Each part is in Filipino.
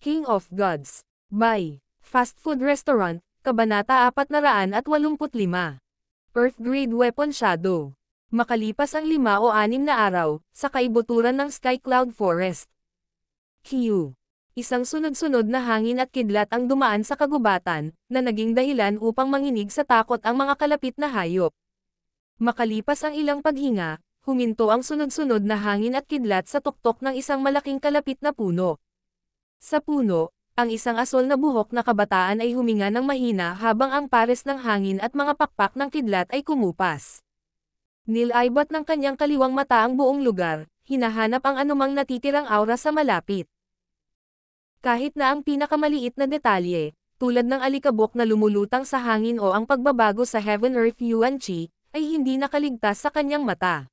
King of Gods. By Fast Food Restaurant, Kabanata 485. Earth Grade Weapon Shadow. Makalipas ang 5 o 6 na araw, sa kaibuturan ng Sky Cloud Forest. Q. Isang sunod-sunod na hangin at kidlat ang dumaan sa kagubatan, na naging dahilan upang manginig sa takot ang mga kalapit na hayop. Makalipas ang ilang paghinga, huminto ang sunod-sunod na hangin at kidlat sa tuktok ng isang malaking kalapit na puno. Sa puno, ang isang asol na buhok na kabataan ay huminga ng mahina habang ang pares ng hangin at mga pakpak ng kidlat ay kumupas. Nilaybot ng kanyang kaliwang mata ang buong lugar, hinahanap ang anumang natitirang aura sa malapit. Kahit na ang pinakamaliit na detalye, tulad ng alikabok na lumulutang sa hangin o ang pagbabago sa Heaven-Earth Yuan Qi, ay hindi nakaligtas sa kanyang mata.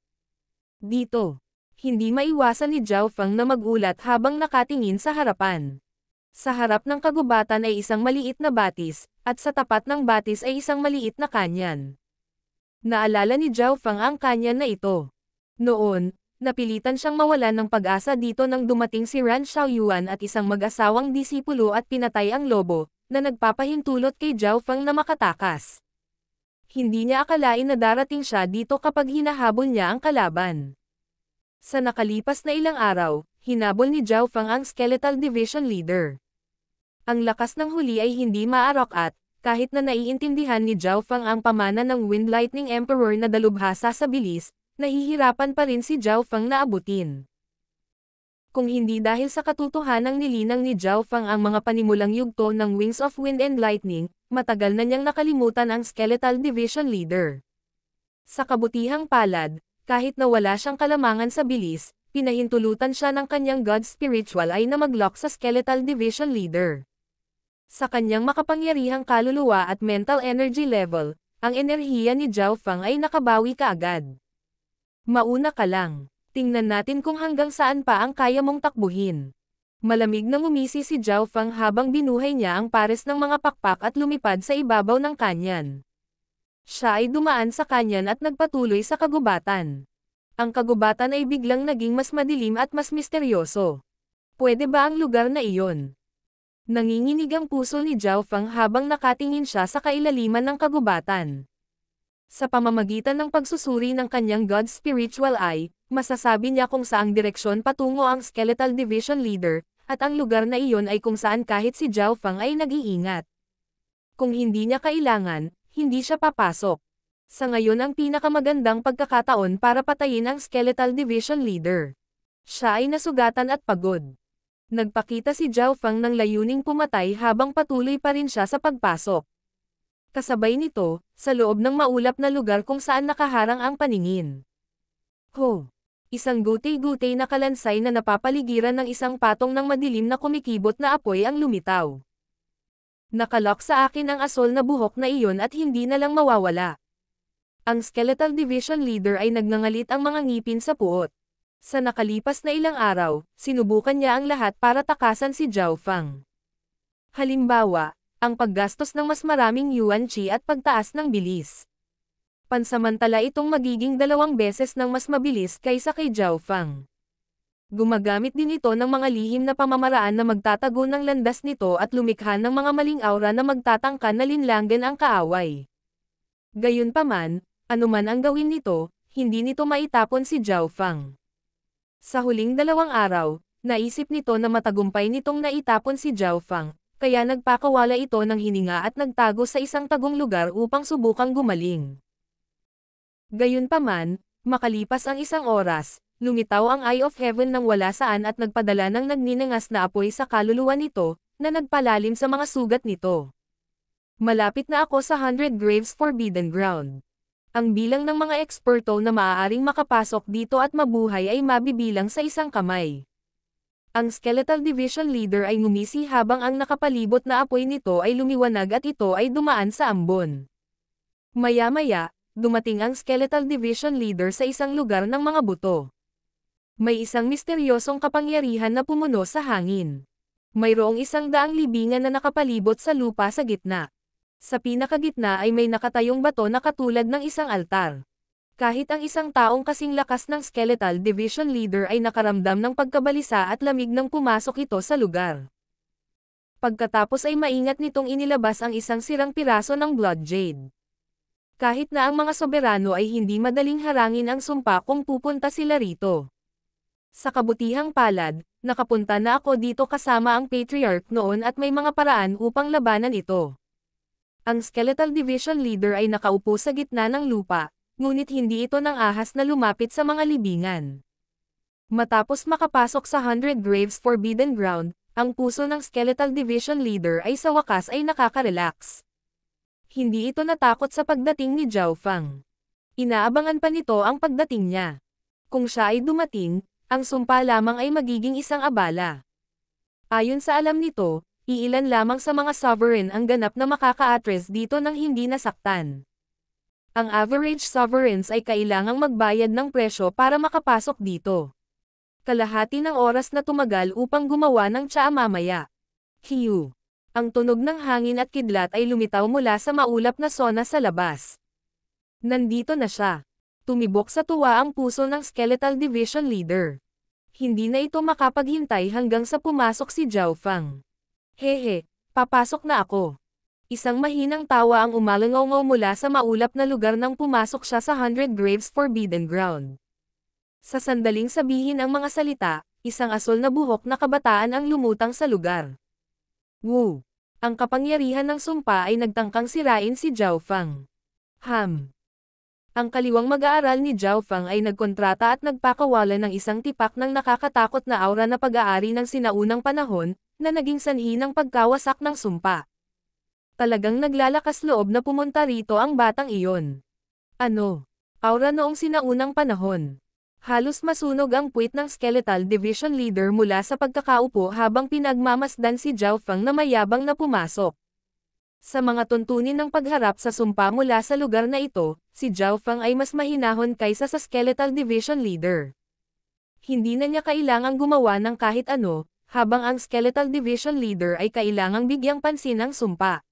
Dito, hindi maiwasan ni Zhao Feng na magulat habang nakatingin sa harapan. Sa harap ng kagubatan ay isang maliit na batis, at sa tapat ng batis ay isang maliit na kanyan. Naalala ni Zhao Feng ang kanyan na ito. Noon, napilitan siyang mawalan ng pag-asa dito nang dumating si Ran Xiaoyuan at isang mag-asawang disipulo at pinatay ang lobo, na nagpapahintulot kay Zhao Feng na makatakas. Hindi niya akalain na darating siya dito kapag hinahabol niya ang kalaban. Sa nakalipas na ilang araw, hinabol ni Zhao Feng ang Skeletal Division Leader. Ang lakas ng huli ay hindi maarok at, kahit na naiintindihan ni Zhao Feng ang pamana ng Wind Lightning Emperor na dalubhasa sa bilis, nahihirapan pa rin si Zhao Feng na abutin. Kung hindi dahil sa katotohanang nilinang ni Zhao Feng ang mga panimulang yugto ng Wings of Wind and Lightning, matagal na niyang nakalimutan ang Skeletal Division Leader. Sa kabutihang palad, kahit na wala siyang kalamangan sa bilis, pinahintulutan siya ng kanyang God Spiritual ay na mag-lock sa Skeletal Division Leader. Sa kanyang makapangyarihang kaluluwa at mental energy level, ang enerhiya ni Zhao Feng ay nakabawi kaagad. Mauna ka lang, tingnan natin kung hanggang saan pa ang kaya mong takbuhin. Malamig na ngumisi si Zhao Feng habang binuhay niya ang pares ng mga pakpak at lumipad sa ibabaw ng kanyan. Siya ay dumaan sa kanyan at nagpatuloy sa kagubatan. Ang kagubatan ay biglang naging mas madilim at mas misteryoso. Pwede ba ang lugar na iyon? Nanginginig ang puso ni Zhao Feng habang nakatingin siya sa kailaliman ng kagubatan. Sa pamamagitan ng pagsusuri ng kanyang God Spiritual Eye, masasabi niya kung saang direksyon patungo ang Skeletal Division Leader, at ang lugar na iyon ay kung saan kahit si Zhao Feng ay nag-iingat. Kung hindi niya kailangan, hindi siya papasok. Sa ngayon ang pinakamagandang pagkakataon para patayin ang Skeletal Division Leader. Siya ay nasugatan at pagod. Nagpakita si Zhao Feng ng layuning pumatay habang patuloy pa rin siya sa pagpasok. Kasabay nito, sa loob ng maulap na lugar kung saan nakaharang ang paningin. Isang gutay-gutay na kalansay na napapaligiran ng isang patong ng madilim na kumikibot na apoy ang lumitaw. Nakalock sa akin ang asol na buhok na iyon at hindi na lang mawawala. Ang Skeletal Division Leader ay nagngangalit ang mga ngipin sa puot. Sa nakalipas na ilang araw, sinubukan niya ang lahat para takasan si Zhao Feng. Halimbawa, ang paggastos ng mas maraming Yuan Qi at pagtaas ng bilis. Pansamantala itong magiging 2 beses ng mas mabilis kaysa kay Zhao Feng. Gumagamit din ito ng mga lihim na pamamaraan na magtatago ng landas nito at lumikha ng mga maling aura na magtatangka na linlanggan ang kaaway. Gayunpaman, anuman ang gawin nito, hindi nito maitapon si Zhao Feng. Sa huling 2 araw, naisip nito na matagumpay nitong naitapon si Zhao Feng, kaya nagpakawala ito ng hininga at nagtago sa isang tagong lugar upang subukang gumaling. Gayunpaman, makalipas ang 1 oras, lumitaw ang Eye of Heaven nang wala saan at nagpadala ng nagninangas na apoy sa kaluluwa nito, na nagpalalim sa mga sugat nito. Malapit na ako sa 100 Graves Forbidden Ground. Ang bilang ng mga eksperto na maaaring makapasok dito at mabuhay ay mabibilang sa isang kamay. Ang Skeletal Division Leader ay ngumisi habang ang nakapalibot na apoy nito ay lumiwanag at ito ay dumaan sa ambon. Maya-maya, dumating ang Skeletal Division Leader sa isang lugar ng mga buto. May isang misteryosong kapangyarihan na pumuno sa hangin. Mayroong 100 libingan na nakapalibot sa lupa sa gitna. Sa pinakagitna ay may nakatayong bato na katulad ng isang altar. Kahit ang isang taong kasing lakas ng Skeletal Division Leader ay nakaramdam ng pagkabalisa at lamig nang pumasok ito sa lugar. Pagkatapos ay maingat nitong inilabas ang isang sirang piraso ng Blood Jade. Kahit na ang mga soberano ay hindi madaling harangin ang sumpa kung pupunta sila rito. Sa kabutihang palad, nakapunta na ako dito kasama ang Patriarch noon at may mga paraan upang labanan ito. Ang Skeletal Division Leader ay nakaupo sa gitna ng lupa, ngunit hindi ito nang ahas na lumapit sa mga libingan. Matapos makapasok sa 100 Graves Forbidden Ground, ang puso ng Skeletal Division Leader ay sa wakas ay nakaka-relax. Hindi ito natakot sa pagdating ni Zhao Fang. Inaabangan pa nito ang pagdating niya. Kung siya ay dumating, ang sumpa lamang ay magiging isang abala. Ayon sa alam nito, iilan lamang sa mga sovereign ang ganap na makaka-address dito nang hindi nasaktan. Ang average sovereigns ay kailangang magbayad ng presyo para makapasok dito. Kalahati ng oras na tumagal upang gumawa ng tsaa mamaya. Hiu. Ang tunog ng hangin at kidlat ay lumitaw mula sa maulap na sona sa labas. Nandito na siya. Tumibok sa tuwa ang puso ng Skeletal Division Leader. Hindi na ito makapaghintay hanggang sa pumasok si Zhao Fang. Hehe, papasok na ako. Isang mahinang tawa ang umalangaw mula sa maulap na lugar nang pumasok siya sa 100 Graves Forbidden Ground. Sa sandaling sabihin ang mga salita, isang asol na buhok na kabataan ang lumutang sa lugar. Wu! Ang kapangyarihan ng sumpa ay nagtangkang sirain si Zhao Fang. Ang kaliwang mag-aaral ni Zhao Fang ay nagkontrata at nagpakawala ng isang tipak ng nakakatakot na aura na pag-aari ng sinaunang panahon, na naging sanhi ng pagkawasak ng sumpa. Talagang naglalakas loob na pumunta rito ang batang iyon. Ano? Aura noong sinaunang panahon. Halos masunog ang puwit ng Skeletal Division Leader mula sa pagkakaupo habang pinagmamasdan si Zhao Fang na mayabang na pumasok. Sa mga tuntunin ng pagharap sa sumpa mula sa lugar na ito, si Zhao Fang ay mas mahinahon kaysa sa Skeletal Division Leader. Hindi na niya kailangang gumawa ng kahit ano, habang ang Skeletal Division Leader ay kailangang bigyang pansin ng sumpa.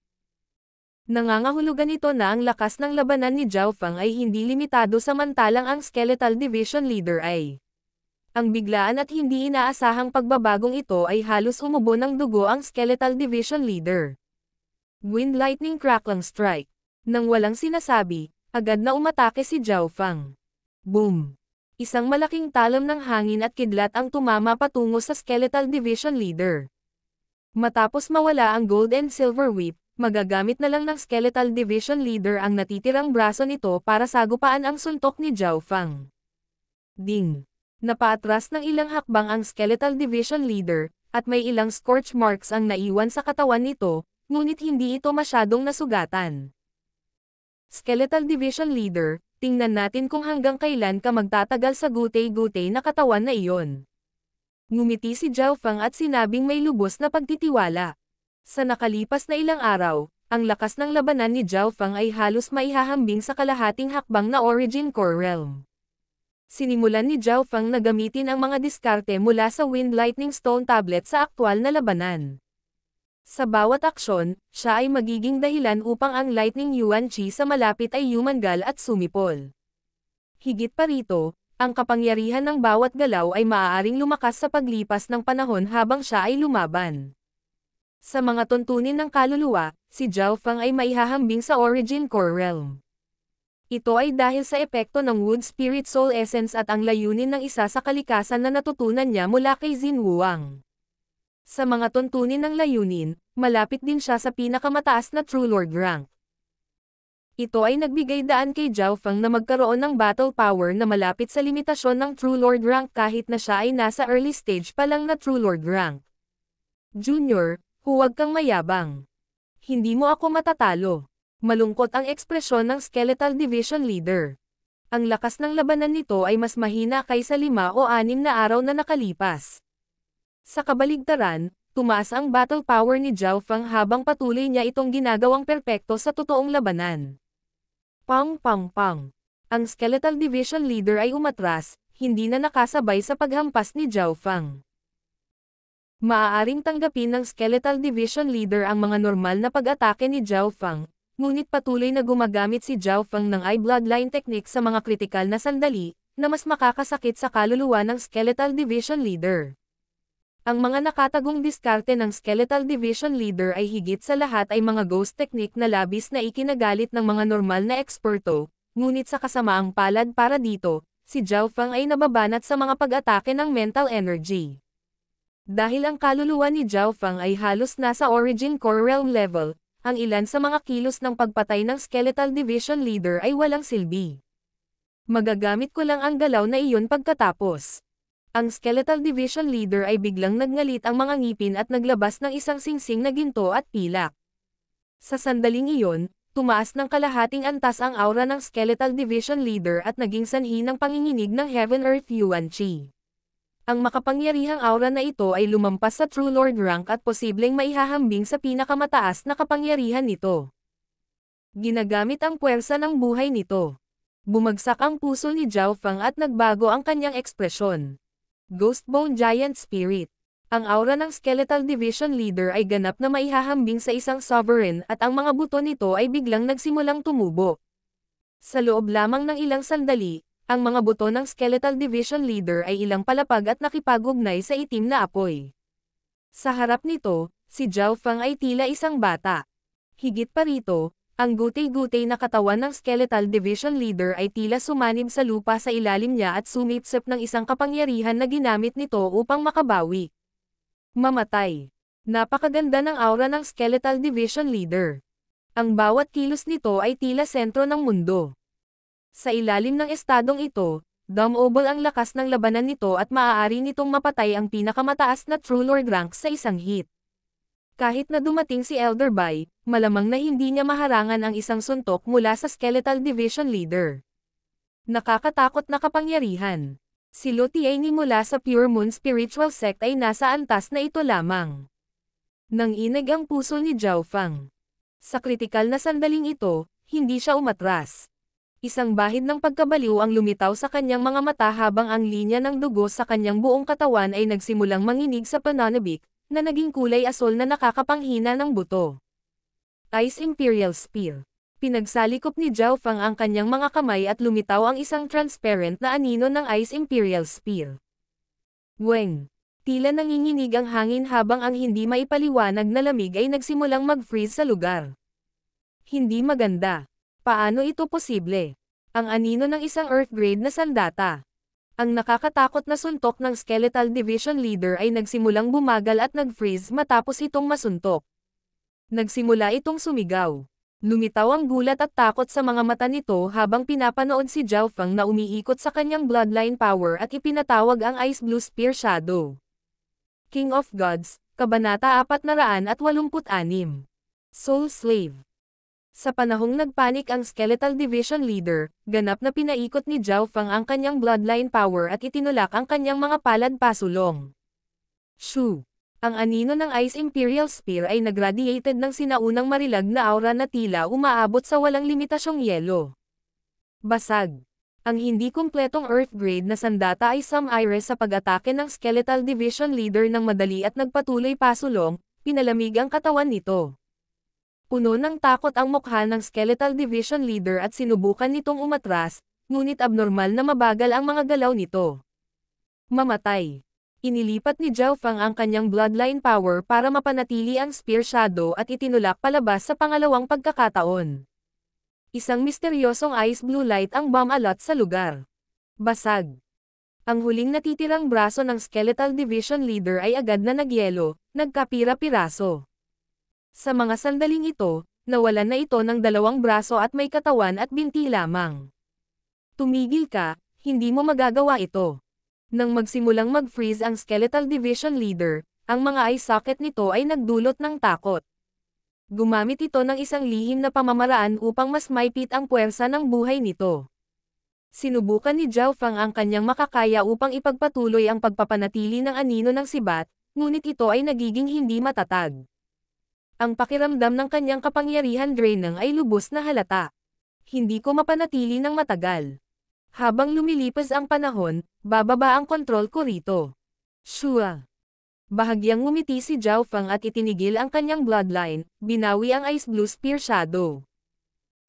Nangangahulugan ito na ang lakas ng labanan ni Zhao Fang ay hindi limitado samantalang ang Skeletal Division Leader ay. Ang biglaan at hindi inaasahang pagbabagong ito ay halos umubo ng dugo ang Skeletal Division Leader. Wind Lightning Crackling Strike. Nang walang sinasabi, agad na umatake si Zhao Fang. Boom! Isang malaking talam ng hangin at kidlat ang tumama patungo sa Skeletal Division Leader. Matapos mawala ang Gold and Silver Whip, magagamit na lang ng Skeletal Division Leader ang natitirang braso nito para sagupaan ang suntok ni Zhao Fang. Ding! Napaatras ng ilang hakbang ang Skeletal Division Leader, at may ilang scorch marks ang naiwan sa katawan nito, ngunit hindi ito masyadong nasugatan. Skeletal Division Leader, tingnan natin kung hanggang kailan ka magtatagal sa gutay-gutay na katawan na iyon. Ngumiti si Zhao Fang at sinabing may lubos na pagtitiwala. Sa nakalipas na ilang araw, ang lakas ng labanan ni Zhao Fang ay halos maihahambing sa kalahating hakbang na Origin Core Realm. Sinimulan ni Zhao Fang na gamitin ang mga diskarte mula sa Wind Lightning Stone Tablet sa aktwal na labanan. Sa bawat aksyon, siya ay magiging dahilan upang ang Lightning Yuan Qi sa malapit ay yumangal at sumipol. Higit pa rito, ang kapangyarihan ng bawat galaw ay maaaring lumakas sa paglipas ng panahon habang siya ay lumaban. Sa mga tuntunin ng kaluluwa, si Zhao Fang ay maihahambing sa Origin Core Realm. Ito ay dahil sa epekto ng Wood Spirit Soul Essence at ang layunin ng isa sa kalikasan na natutunan niya mula kay Xin Wuang. Sa mga tuntunin ng layunin, malapit din siya sa pinakamataas na True Lord rank. Ito ay nagbigay daan kay Zhao Fang na magkaroon ng battle power na malapit sa limitasyon ng True Lord rank kahit na siya ay nasa early stage pa lang na True Lord rank. Junior, huwag kang mayabang. Hindi mo ako matatalo. Malungkot ang ekspresyon ng Skeletal Division Leader. Ang lakas ng labanan nito ay mas mahina kaysa 5 o 6 na araw na nakalipas. Sa kabaligtaran, tumaas ang battle power ni Zhao Fang habang patuloy niya itong ginagawang perpekto sa totoong labanan. Pang pang pang. Ang Skeletal Division Leader ay umatras, hindi na nakasabay sa paghampas ni Zhao Fang. Maaaring tanggapin ng Skeletal Division Leader ang mga normal na pag-atake ni Zhao Fang, ngunit patuloy na gumagamit si Zhao Fang ng Eye Bloodline Technique sa mga kritikal na sandali, na mas makakasakit sa kaluluwa ng Skeletal Division Leader. Ang mga nakatagong diskarte ng Skeletal Division Leader ay higit sa lahat ay mga ghost technique na labis na ikinagalit ng mga normal na eksperto, ngunit sa kasamaang palad para dito, si Zhao Feng ay nababanat sa mga pag-atake ng mental energy. Dahil ang kaluluwa ni Zhao Feng ay halos nasa Origin Core Realm level, ang ilan sa mga kilos ng pagpatay ng Skeletal Division Leader ay walang silbi. Magagamit ko lang ang galaw na iyon pagkatapos. Ang Skeletal Division Leader ay biglang nagngalit ang mga ngipin at naglabas ng isang singsing na ginto at pilak. Sa sandaling iyon, tumaas ng kalahating antas ang aura ng Skeletal Division Leader at naging sanhi ng panginginig ng Heaven Earth Yuan Qi. Ang makapangyarihang aura na ito ay lumampas sa True Lord rank at posibleng maihahambing sa pinakamataas na kapangyarihan nito. Ginagamit ang puwersa ng buhay nito. Bumagsak ang puso ni Zhao Feng at nagbago ang kanyang ekspresyon. Ghostbone Giant Spirit. Ang aura ng Skeletal Division Leader ay ganap na maihahambing sa isang sovereign at ang mga buto nito ay biglang nagsimulang tumubo. Sa loob lamang ng ilang sandali, ang mga buto ng Skeletal Division Leader ay ilang palapag at nakipag-ugnay sa itim na apoy. Sa harap nito, si Zhao Feng ay tila isang bata. Higit pa rito, ang gutay-gutay na katawan ng Skeletal Division Leader ay tila sumanib sa lupa sa ilalim niya at sumipsip ng isang kapangyarihan na ginamit nito upang makabawi. Mamatay. Napakaganda ng aura ng Skeletal Division Leader. Ang bawat kilos nito ay tila sentro ng mundo. Sa ilalim ng estadong ito, dumobol ang lakas ng labanan nito at maaari nitong mapatay ang pinakamataas na True Lord rank sa isang hit. Kahit na dumating si Elder Bai, malamang na hindi niya maharangan ang isang suntok mula sa Skeletal Division Leader. Nakakatakot na kapangyarihan. Si Lu Tianyi mula sa Pure Moon Spiritual Sect ay nasa antas na ito lamang. Nanginig ang puso ni Zhao Feng. Sa kritikal na sandaling ito, hindi siya umatras. Isang bahid ng pagkabaliw ang lumitaw sa kanyang mga mata habang ang linya ng dugo sa kanyang buong katawan ay nagsimulang manginig sa pananabik, na naging kulay asol na nakakapanghina ng buto. Ice Imperial Spear. Pinagsalikop ni Zhao Feng ang kanyang mga kamay at lumitaw ang isang transparent na anino ng Ice Imperial Spear. Weng. Tila nanginginig ang hangin habang ang hindi maipaliwanag na lamig ay nagsimulang mag-freeze sa lugar. Hindi maganda. Paano ito posible? Ang anino ng isang Earth-grade na sandata. Ang nakakatakot na suntok ng Skeletal Division Leader ay nagsimulang bumagal at nag-freeze matapos itong masuntok. Nagsimula itong sumigaw. Lumitaw ang gulat at takot sa mga mata nito habang pinapanood si Zhao Feng na umiikot sa kanyang bloodline power at ipinatawag ang Ice Blue Spear Shadow. King of Gods, Kabanata 486. Soul Slave. Sa panahong nagpanik ang Skeletal Division Leader, ganap na pinaikot ni Zhao Feng ang kanyang bloodline power at itinulak ang kanyang mga palad pasulong. Shoo! Ang anino ng Ice Imperial Spear ay nagradiated ng sinaunang marilag na aura na tila umaabot sa walang limitasyong yelo. Basag. Ang hindi kumpletong Earth-grade na sandata ay sum-iris sa pag-atake ng Skeletal Division Leader ng madali at nagpatuloy pasulong, pinalamig ang katawan nito. Puno ng takot ang mukha ng Skeletal Division Leader at sinubukan nitong umatras, ngunit abnormal na mabagal ang mga galaw nito. Mamatay. Inilipat ni Zhao Feng ang kanyang bloodline power para mapanatili ang Spear Shadow at itinulak palabas sa pangalawang pagkakataon. Isang misteryosong ice blue light ang bumalot sa lugar. Basag. Ang huling natitirang braso ng Skeletal Division Leader ay agad na nagyelo, nagkapira-piraso. Sa mga sandaling ito, nawalan na ito ng dalawang braso at may katawan at binti lamang. Tumigil ka, hindi mo magagawa ito. Nang magsimulang mag-freeze ang Skeletal Division Leader, ang mga eye socket nito ay nagdulot ng takot. Gumamit ito ng isang lihim na pamamaraan upang mas maipit ang puwersa ng buhay nito. Sinubukan ni Zhao Feng ang kanyang makakaya upang ipagpatuloy ang pagpapanatili ng anino ng sibat, ngunit ito ay nagiging hindi matatag. Ang pakiramdam ng kanyang kapangyarihan drainang ay lubos na halata. Hindi ko mapanatili ng matagal. Habang lumilipas ang panahon, bababa ang kontrol ko rito. Shua. Bahagyang ngumiti si Zhao Feng at itinigil ang kanyang bloodline, binawi ang Ice Blue Spear Shadow.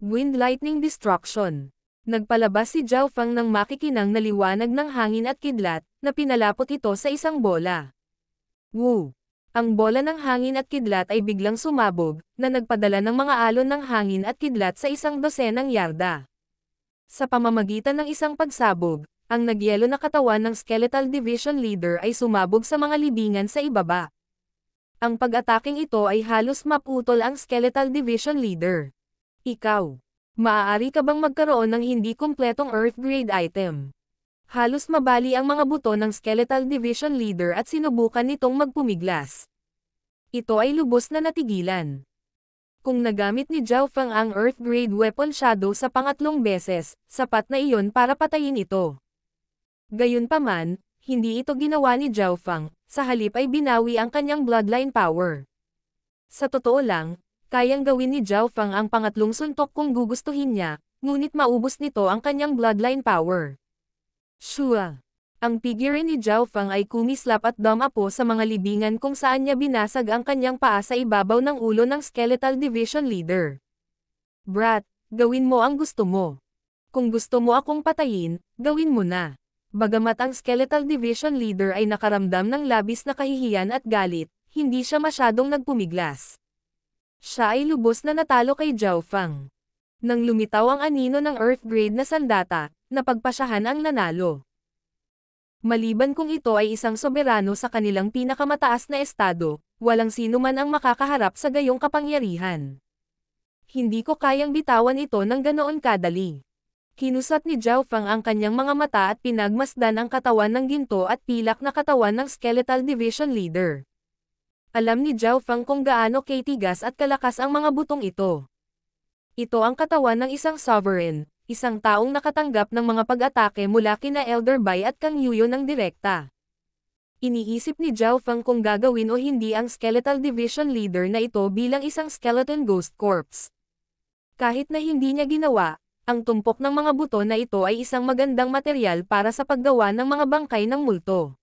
Wind Lightning Destruction. Nagpalabas si Zhao Feng ng makikinang na liwanag ng hangin at kidlat, na pinalapot ito sa isang bola. Woo! Ang bola ng hangin at kidlat ay biglang sumabog, na nagpadala ng mga alon ng hangin at kidlat sa 100 yarda. Sa pamamagitan ng isang pagsabog, ang nagyelo na katawan ng Skeletal Division Leader ay sumabog sa mga libingan sa ibaba. Ang pag-ataking ito ay halos maputol ang Skeletal Division Leader. Ikaw, maaari ka bang magkaroon ng hindi kumpletong Earth Grade item? Halos mabali ang mga buto ng Skeletal Division Leader at sinubukan nitong magpumiglas. Ito ay lubos na natigilan. Kung nagamit ni Zhao Feng ang Earth Grade Weapon Shadow sa pangatlong beses, sapat na iyon para patayin ito. Gayunpaman, hindi ito ginawa ni Zhao Feng, sa halip ay binawi ang kanyang bloodline power. Sa totoo lang, kayang gawin ni Zhao Feng ang pangatlong suntok kung gugustuhin niya, ngunit maubos nito ang kanyang bloodline power. Shua. Ang figure ni Zhao Feng ay kumislap at dumapo sa mga libingan kung saan niya binasag ang kanyang paa sa ibabaw ng ulo ng Skeletal Division Leader. Brat, gawin mo ang gusto mo. Kung gusto mo akong patayin, gawin mo na. Bagamat ang Skeletal Division Leader ay nakaramdam ng labis na kahihiyan at galit, hindi siya masyadong nagpumiglas. Siya ay lubos na natalo kay Zhao Feng. Nang lumitaw ang anino ng Earth Grade na sandata, napagpasyahan ang nanalo. Maliban kung ito ay isang soberano sa kanilang pinakamataas na estado, walang sino man ang makakaharap sa gayong kapangyarihan. Hindi ko kayang bitawan ito ng ganoon kadali. Kinusat ni Zhao Feng ang kanyang mga mata at pinagmasdan ang katawan ng ginto at pilak na katawan ng Skeletal Division Leader. Alam ni Zhao Feng kung gaano katigas at kalakas ang mga butong ito. Ito ang katawan ng isang sovereign, isang taong nakatanggap ng mga pag-atake mula kina Elder Bai at Kang Yuyo ng direkta. Iniisip ni Zhao Feng kung gagawin o hindi ang Skeletal Division Leader na ito bilang isang skeleton ghost corpse. Kahit na hindi niya ginawa, ang tumpok ng mga buto na ito ay isang magandang material para sa paggawa ng mga bangkay ng multo.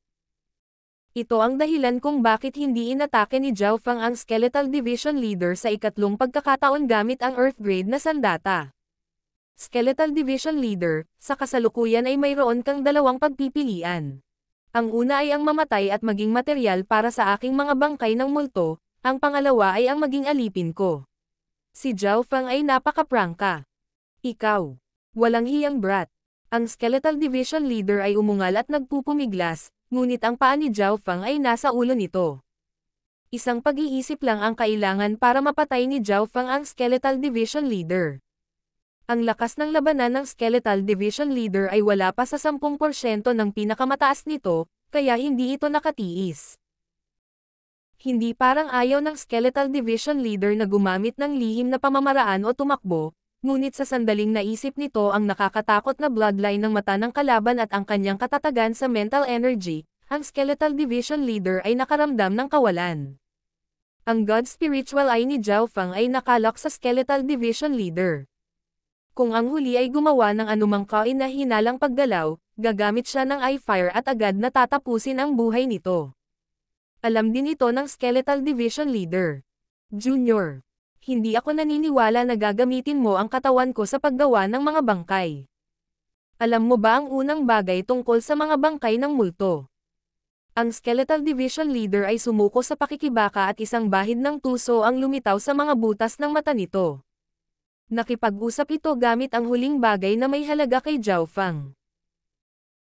Ito ang dahilan kung bakit hindi inatake ni Zhao Feng ang Skeletal Division Leader sa ikatlong pagkakataon gamit ang Earth Grade na sandata. Skeletal Division Leader, sa kasalukuyan ay mayroon kang dalawang pagpipilian. Ang una ay ang mamatay at maging material para sa aking mga bangkay ng multo, ang pangalawa ay ang maging alipin ko. Si Zhao Feng ay napaka-prangka. Ikaw, walang hiyang brat. Ang Skeletal Division Leader ay umungal at nagpupumiglas, ngunit ang paa ni Zhao Feng ay nasa ulo nito. Isang pag-iisip lang ang kailangan para mapatay ni Zhao Feng ang Skeletal Division Leader. Ang lakas ng labanan ng Skeletal Division Leader ay wala pa sa 10% ng pinakamataas nito, kaya hindi ito nakatiis. Hindi parang ayaw ng Skeletal Division Leader na gumamit ng lihim na pamamaraan o tumakbo, ngunit sa sandaling naisip nito ang nakakatakot na bloodline ng mata ng kalaban at ang kanyang katatagan sa mental energy, ang Skeletal Division Leader ay nakaramdam ng kawalan. Ang God Spiritual Eye ni Zhao Feng ay nakalak sa Skeletal Division Leader. Kung ang huli ay gumawa ng anumang kahinahinalang paggalaw, gagamit siya ng Eye Fire at agad na tatapusin ang buhay nito. Alam din ito ng Skeletal Division Leader. Junior, hindi ako naniniwala na gagamitin mo ang katawan ko sa paggawa ng mga bangkay. Alam mo ba ang unang bagay tungkol sa mga bangkay ng multo? Ang Skeletal Division Leader ay sumuko sa pakikibaka at isang bahid ng tuso ang lumitaw sa mga butas ng mata nito. Nakipag-usap ito gamit ang huling bagay na may halaga kay Zhao Feng.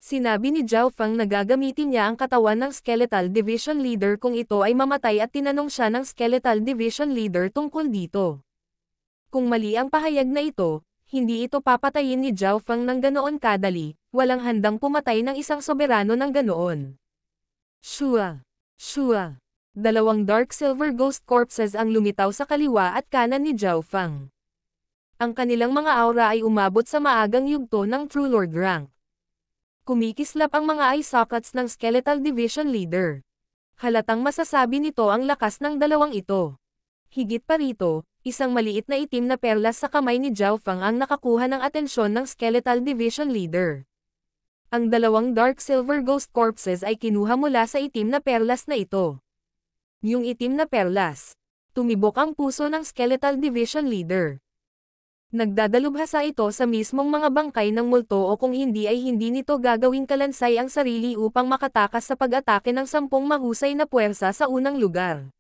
Sinabi ni Zhao Feng na gagamitin niya ang katawan ng Skeletal Division Leader kung ito ay mamatay at tinanong siya ng Skeletal Division Leader tungkol dito. Kung mali ang pahayag na ito, hindi ito papatayin ni Zhao Feng ng ganoon kadali, walang handang pumatay ng isang soberano ng ganoon. Shua! Shua! Dalawang Dark Silver Ghost Corpses ang lumitaw sa kaliwa at kanan ni Zhao Feng. Ang kanilang mga aura ay umabot sa maagang yugto ng True Lord rank. Kumikislap ang mga eye sockets ng Skeletal Division Leader. Halatang masasabi nito ang lakas ng dalawang ito. Higit pa rito, isang maliit na itim na perlas sa kamay ni Zhao Feng ang nakakuha ng atensyon ng Skeletal Division Leader. Ang dalawang Dark Silver Ghost Corpses ay kinuha mula sa itim na perlas na ito. Yung itim na perlas. Tumibok ang puso ng Skeletal Division Leader. Nagdadalubhasa ito sa mismong mga bangkay ng multo o kung hindi ay hindi nito gagawing kalansay ang sarili upang makatakas sa pag-atake ng 10 mahusay na puwersa sa unang lugar.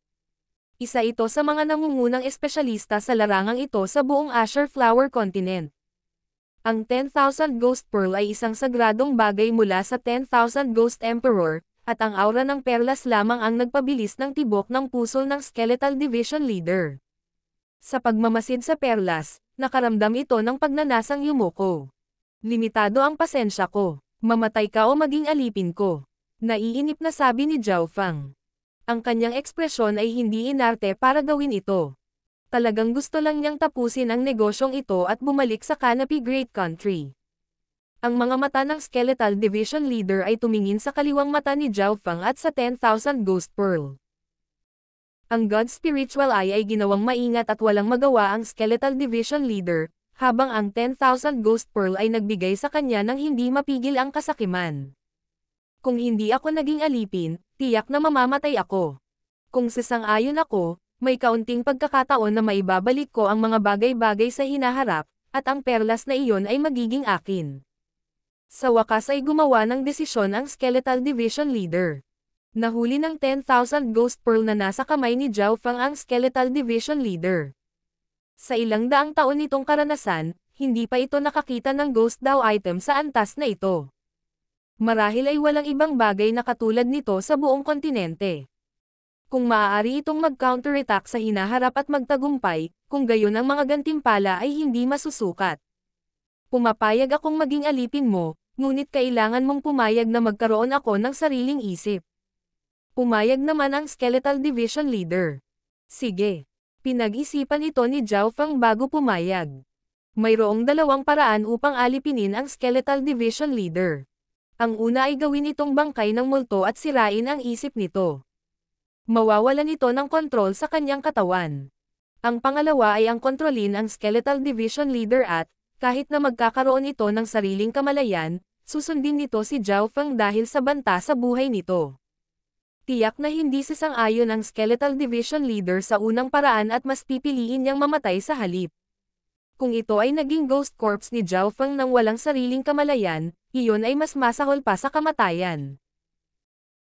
Isa ito sa mga nangungunang espesyalista sa larangang ito sa buong Azure Flower Continent. Ang 10,000 Ghost Pearl ay isang sagradong bagay mula sa 10,000 Ghost Emperor, at ang aura ng perlas lamang ang nagpabilis ng tibok ng puso ng Skeletal Division Leader. Sa pagmamasid sa perlas, nakaramdam ito ng pagnanasang yumuko. Limitado ang pasensya ko. Mamatay ka o maging alipin ko. Naiinip na sabi ni Zhao Fang. Ang kanyang ekspresyon ay hindi inarte para gawin ito. Talagang gusto lang niyang tapusin ang negosyong ito at bumalik sa Canopy Great Country. Ang mga mata ng Skeletal Division Leader ay tumingin sa kaliwang mata ni Zhao Fang at sa 10,000 Ghost Pearl. Ang God's Spiritual Eye ay ginawang maingat at walang magawa ang Skeletal Division Leader, habang ang 10,000 Ghost Pearl ay nagbigay sa kanya ng hindi mapigil ang kasakiman. Kung hindi ako naging alipin, tiyak na mamamatay ako. Kung sasang-ayon ako, may kaunting pagkakataon na maibabalik ko ang mga bagay-bagay sa hinaharap, at ang perlas na iyon ay magiging akin. Sa wakas ay gumawa ng desisyon ang Skeletal Division Leader. Nahuli ng 10,000 Ghost Pearl na nasa kamay ni Zhao Fang ang Skeletal Division Leader. Sa ilang daang taon nitong karanasan, hindi pa ito nakakita ng Ghost Dao item sa antas na ito. Marahil ay walang ibang bagay na katulad nito sa buong kontinente. Kung maaari itong mag-counterattack sa hinaharap at magtagumpay, kung gayon ang mga gantimpala ay hindi masusukat. Pumapayag akong maging alipin mo, ngunit kailangan mong pumayag na magkaroon ako ng sariling isip. Pumayag naman ang Skeletal Division Leader. Sige. Pinag-isipan ito ni Zhao Fang bago pumayag. Mayroong dalawang paraan upang alipinin ang Skeletal Division Leader. Ang una ay gawin itong bangkay ng multo at sirain ang isip nito. Mawawalan ito ng kontrol sa kanyang katawan. Ang pangalawa ay ang kontrolin ang Skeletal Division Leader at, kahit na magkakaroon ito ng sariling kamalayan, susundin nito si Zhao Fang dahil sa banta sa buhay nito. Tiyak na hindi sasang-ayon ang Skeletal Division Leader sa unang paraan at mas pipiliin niyang mamatay sa halip. Kung ito ay naging ghost corpse ni Zhao Fang nang walang sariling kamalayan, iyon ay mas masahol pa sa kamatayan.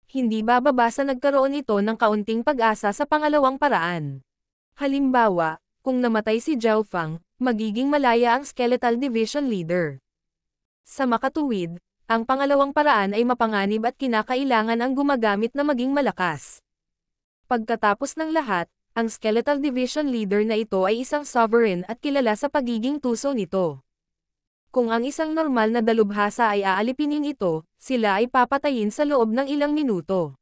Hindi bababa sa nagkaroon ito ng kaunting pag-asa sa pangalawang paraan. Halimbawa, kung namatay si Zhao Fang, magiging malaya ang Skeletal Division Leader. Sa makatuwid, ang pangalawang paraan ay mapanganib at kinakailangan ang gumagamit na maging malakas. Pagkatapos ng lahat, ang Skeletal Division Leader na ito ay isang sovereign at kilala sa pagiging tuso nito. Kung ang isang normal na dalubhasa ay aalipinin ito, sila ay papatayin sa loob ng ilang minuto.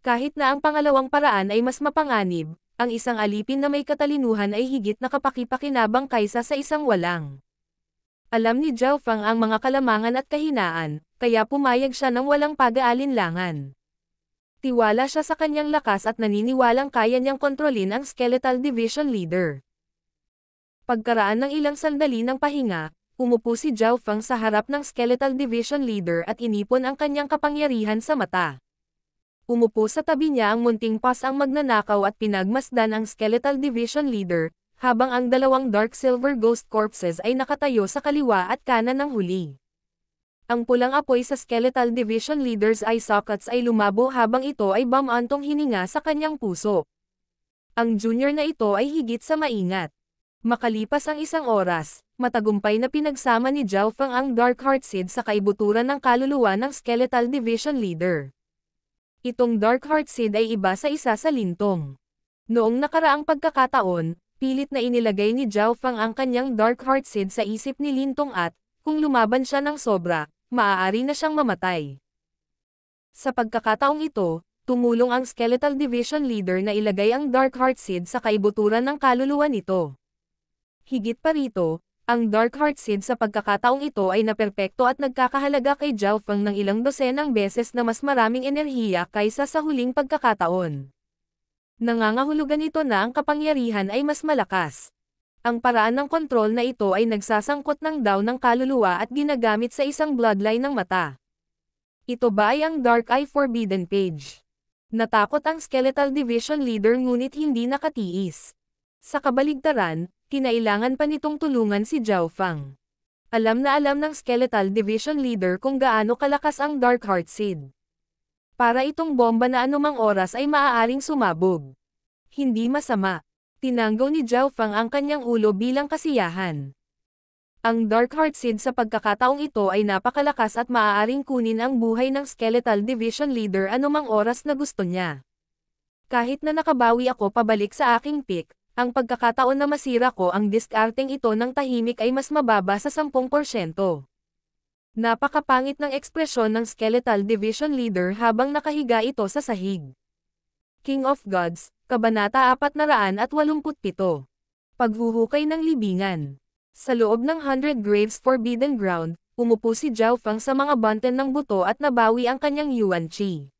Kahit na ang pangalawang paraan ay mas mapanganib, ang isang alipin na may katalinuhan ay higit na kapakipakinabang kaysa sa isang walang. Alam ni Zhao Fang ang mga kalamangan at kahinaan, kaya pumayag siya ng walang pag-aalinlangan. Tiwala siya sa kanyang lakas at naniniwalang kaya niyang kontrolin ang Skeletal Division Leader. Pagkaraan ng ilang sandali ng pahinga, umupo si Zhao Fang sa harap ng Skeletal Division Leader at inipon ang kanyang kapangyarihan sa mata. Umupo sa tabi niya ang munting pas ang magnanakaw at pinagmasdan ang Skeletal Division Leader, habang ang dalawang Dark Silver Ghost Corpses ay nakatayo sa kaliwa at kanan ng huli. Ang pulang apoy sa Skeletal Division Leader's eye sockets ay lumabo habang ito ay bumantong hininga sa kanyang puso. Ang junior na ito ay higit sa maingat. Makalipas ang isang oras, matagumpay na pinagsama ni Zhao Fang ang Dark Heart Seed sa kaibuturan ng kaluluwa ng Skeletal Division Leader. Itong Dark Heart Seed ay iba sa isa sa lintong. Noong nakaraang pagkakataon, pilit na inilagay ni Zhao Fang ang kanyang Dark Heart Seed sa isip ni Lintong at, kung lumaban siya ng sobra, maaari na siyang mamatay. Sa pagkakataong ito, tumulong ang Skeletal Division Leader na ilagay ang Dark Heart Seed sa kaibuturan ng kaluluwa nito. Higit pa rito, ang Dark Heart Seed sa pagkakataong ito ay naperpekto at nagkakahalaga kay Zhao Fang ng ilang dosenang beses na mas maraming enerhiya kaysa sa huling pagkakataon. Nangangahulugan ito na ang kapangyarihan ay mas malakas. Ang paraan ng kontrol na ito ay nagsasangkot ng Dao ng kaluluwa at ginagamit sa isang bloodline ng mata. Ito ba ay ang Dark Eye Forbidden Page? Natakot ang Skeletal Division Leader ngunit hindi nakatiis. Sa kabaligtaran, kinailangan pa nitong tulungan si Zhao Fang. Alam na alam ng Skeletal Division Leader kung gaano kalakas ang Dark Heart Seed. Para itong bomba na anumang oras ay maaaring sumabog. Hindi masama. Tinanggaw ni Zhao Fang ang kanyang ulo bilang kasiyahan. Ang Dark Heart Seed sa pagkakataong ito ay napakalakas at maaaring kunin ang buhay ng Skeletal Division Leader anumang oras na gusto niya. Kahit na nakabawi ako pabalik sa aking pick, ang pagkakataon na masira ko ang diskarteng ito ng tahimik ay mas mababa sa 10%. Napakapangit ng ekspresyon ng Skeletal Division Leader habang nakahiga ito sa sahig. King of Gods, Kabanata 487. Paghuhukay ng libingan. Sa loob ng 100 Graves Forbidden Ground, umupo si Zhao Fang sa mga bunten ng buto at nabawi ang kanyang Yuan Qi.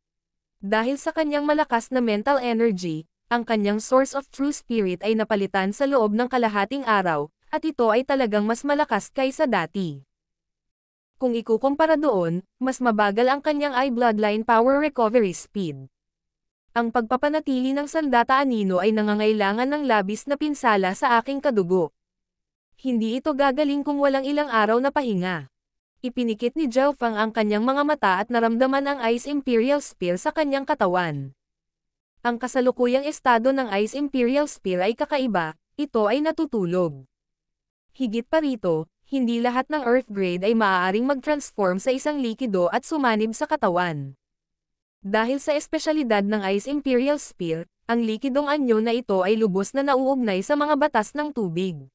Dahil sa kanyang malakas na mental energy, ang kanyang Source of True Spirit ay napalitan sa loob ng kalahating araw, at ito ay talagang mas malakas kaysa dati. Kung ikukumpara doon, mas mabagal ang kanyang Eye Bloodline Power Recovery Speed. Ang pagpapanatili ng sandata anino ay nangangailangan ng labis na pinsala sa aking kadugo. Hindi ito gagaling kung walang ilang araw na pahinga. Ipinikit ni Zhao Fang ang kanyang mga mata at naramdaman ang Ice Imperial Spear sa kanyang katawan. Ang kasalukuyang estado ng Ice Imperial Spear ay kakaiba, ito ay natutulog. Higit pa rito, hindi lahat ng Earth Grade ay maaaring mag-transform sa isang likido at sumanib sa katawan. Dahil sa espesyalidad ng Ice Imperial Spear, ang likidong anyo na ito ay lubos na nauugnay sa mga batas ng tubig.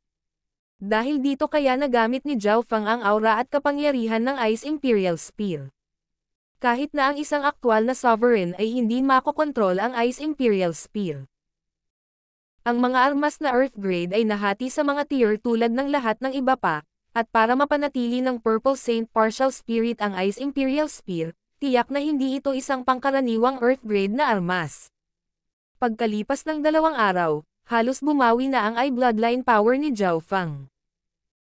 Dahil dito kaya nagamit ni Zhao Fang ang aura at kapangyarihan ng Ice Imperial Spear. Kahit na ang isang aktwal na sovereign ay hindi makokontrol ang Ice Imperial Spear. Ang mga armas na Earth Grade ay nahati sa mga tier tulad ng lahat ng iba pa, at para mapanatili ng Purple Saint Partial Spirit ang Ice Imperial Spear, tiyak na hindi ito isang pangkaraniwang Earth Grade na armas. Pagkalipas ng 2 araw, halos bumawi na ang Eye Bloodline power ni Zhao Fang.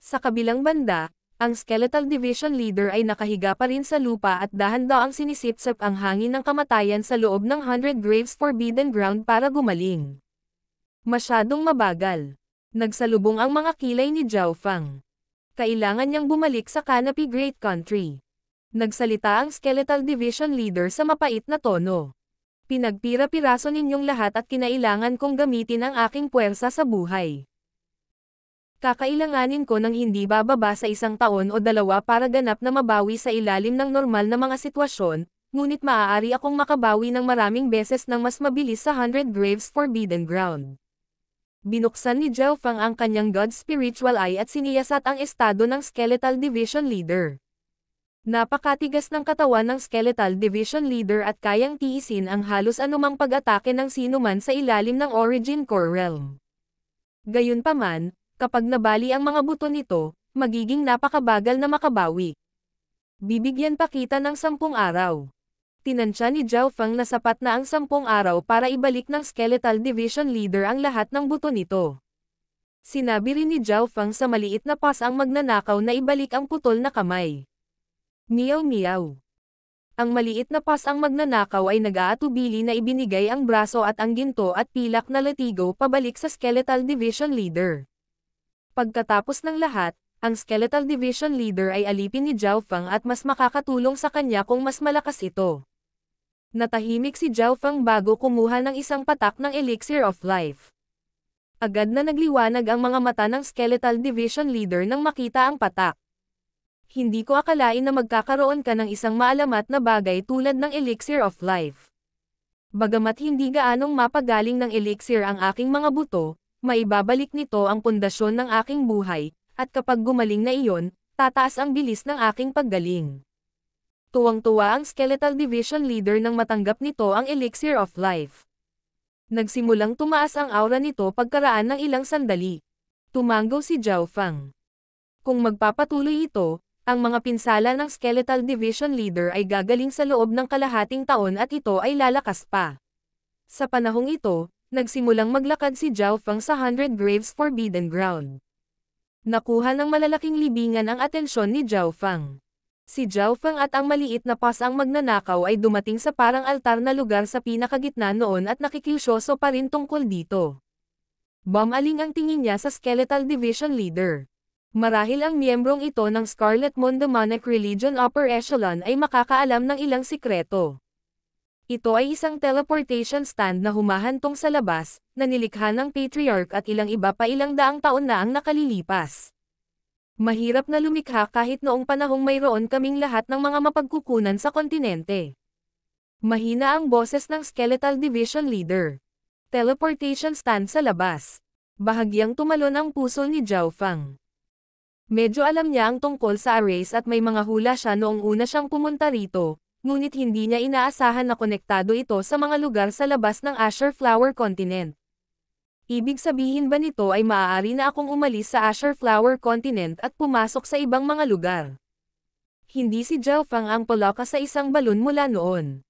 Sa kabilang banda, ang Skeletal Division Leader ay nakahiga pa rin sa lupa at dahan-daang sinisipsip ang hangin ng kamatayan sa loob ng 100 Graves Forbidden Ground para gumaling. Masyadong mabagal. Nagsalubong ang mga kilay ni Zhao Fang. Kailangan niyang bumalik sa Canopy Great Country. Nagsalita ang Skeletal Division Leader sa mapait na tono. Pinagpira-piraso ninyong lahat at kinailangan kong gamitin ang aking puwersa sa buhay. Kakailanganin ko ng hindi bababa sa 1 taon o 2 para ganap na mabawi sa ilalim ng normal na mga sitwasyon, ngunit maaari akong makabawi ng maraming beses ng mas mabilis sa 100 Graves Forbidden Ground. Binuksan ni Zhao Fang ang kanyang God Spiritual Eye at siniyasat ang estado ng Skeletal Division Leader. Napakatigas ng katawan ng Skeletal Division Leader at kayang tiisin ang halos anumang pag-atake ng sinuman sa ilalim ng Origin Core Realm. Gayunpaman, kapag nabali ang mga buto nito, magiging napakabagal na makabawi. Bibigyan pa kita ng 10 araw. Tinansya ni Zhao Fang na sapat na ang 10 araw para ibalik ng Skeletal Division Leader ang lahat ng buto nito. Sinabi rin ni Zhao Fang sa maliit na pas ang magnanakaw na ibalik ang putol na kamay. Meow meow. Ang maliit na pas ang magnanakaw ay nag-aatubili na ibinigay ang braso at ang ginto at pilak na latigo pabalik sa Skeletal Division Leader. Pagkatapos ng lahat, ang Skeletal Division Leader ay alipin ni Zhao Fang at mas makakatulong sa kanya kung mas malakas ito. Natahimik si Zhao Fang bago kumuha ng isang patak ng Elixir of Life. Agad na nagliwanag ang mga mata ng Skeletal Division Leader nang makita ang patak. Hindi ko akalain na magkakaroon ka ng isang maalamat na bagay tulad ng Elixir of Life. Bagamat hindi gaanong mapagaling ng elixir ang aking mga buto, maibabalik nito ang pundasyon ng aking buhay, at kapag gumaling na iyon, tataas ang bilis ng aking paggaling. Tuwang-tuwa ang Skeletal Division Leader nang matanggap nito ang Elixir of Life. Nagsimulang tumaas ang aura nito pagkaraan ng ilang sandali. Tumanggaw si Zhao Fang. Kung magpapatuloy ito, ang mga pinsala ng Skeletal Division Leader ay gagaling sa loob ng kalahating taon at ito ay lalakas pa. Sa panahong ito, nagsimulang maglakad si Zhao Fang sa 100 Graves Forbidden Ground. Nakuha ng malalaking libingan ang atensyon ni Zhao Fang. Si Zhao Fang at ang maliit na pas ang magnanakaw ay dumating sa parang altar na lugar sa pinakagitna noon at nakikiusyoso pa rin tungkol dito. Bumaling ang tingin niya sa Skeletal Division Leader. Marahil ang miyembrong ito ng Scarlet Moon Demonic Religion Upper Echelon ay makakaalam ng ilang sikreto. Ito ay isang teleportation stand na humahantong sa labas, na nilikha ng Patriarch at ilang iba pa ilang daang taon na ang nakalilipas. Mahirap na lumikha kahit noong panahong mayroon kaming lahat ng mga mapagkukunan sa kontinente. Mahina ang boses ng Skeletal Division Leader. Teleportation stand sa labas. Bahagyang tumalon ang puso ni Zhao Fang. Medyo alam niya ang tungkol sa arrays at may mga hula siya noong una siyang pumunta rito, ngunit hindi niya inaasahan na konektado ito sa mga lugar sa labas ng Azure Flower Continent. Ibig sabihin ba nito ay maaari na akong umalis sa Azure Flower Continent at pumasok sa ibang mga lugar? Hindi si Zhao Fang ang palaka sa isang balon mula noon.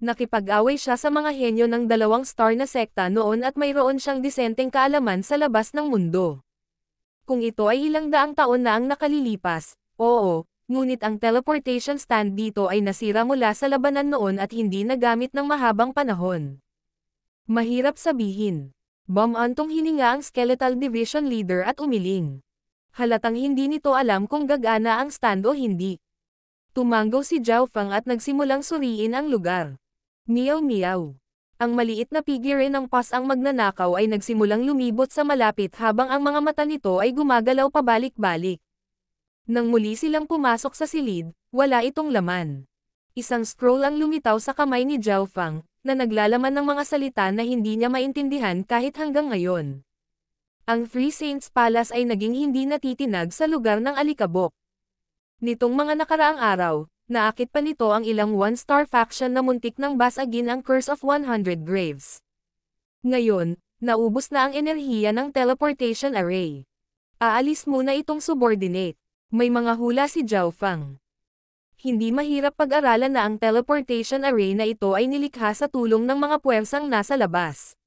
Nakipag-away siya sa mga henyo ng 2 star na sekta noon at mayroon siyang disenteng kaalaman sa labas ng mundo. Kung ito ay ilang daang taon na ang nakalilipas, oo, ngunit ang teleportation stand dito ay nasira mula sa labanan noon at hindi nagamit ng mahabang panahon. Mahirap sabihin. Bumantong hininga ang Skeletal Division Leader at umiling. Halatang hindi nito alam kung gagana ang stand o hindi. Tumanggaw si Zhao Fang at nagsimulang suriin ang lugar. Meow meow. Ang maliit na figure ng pas ang magnanakaw ay nagsimulang lumibot sa malapit habang ang mga mata nito ay gumagalaw pabalik-balik. Nang muli silang pumasok sa silid, wala itong laman. Isang scroll ang lumitaw sa kamay ni Zhao Fang, na naglalaman ng mga salita na hindi niya maintindihan kahit hanggang ngayon. Ang Three Saints Palace ay naging hindi natitinag sa lugar ng alikabok. Nitong mga nakaraang araw, naakit pa nito ang ilang one-star faction na muntik nang basagin ang Curse of 100 Graves. Ngayon, naubos na ang enerhiya ng teleportation array. Aalis muna itong subordinate. May mga hula si Zhao Fang. Hindi mahirap pag-aralan na ang teleportation array na ito ay nilikha sa tulong ng mga puwersang nasa labas.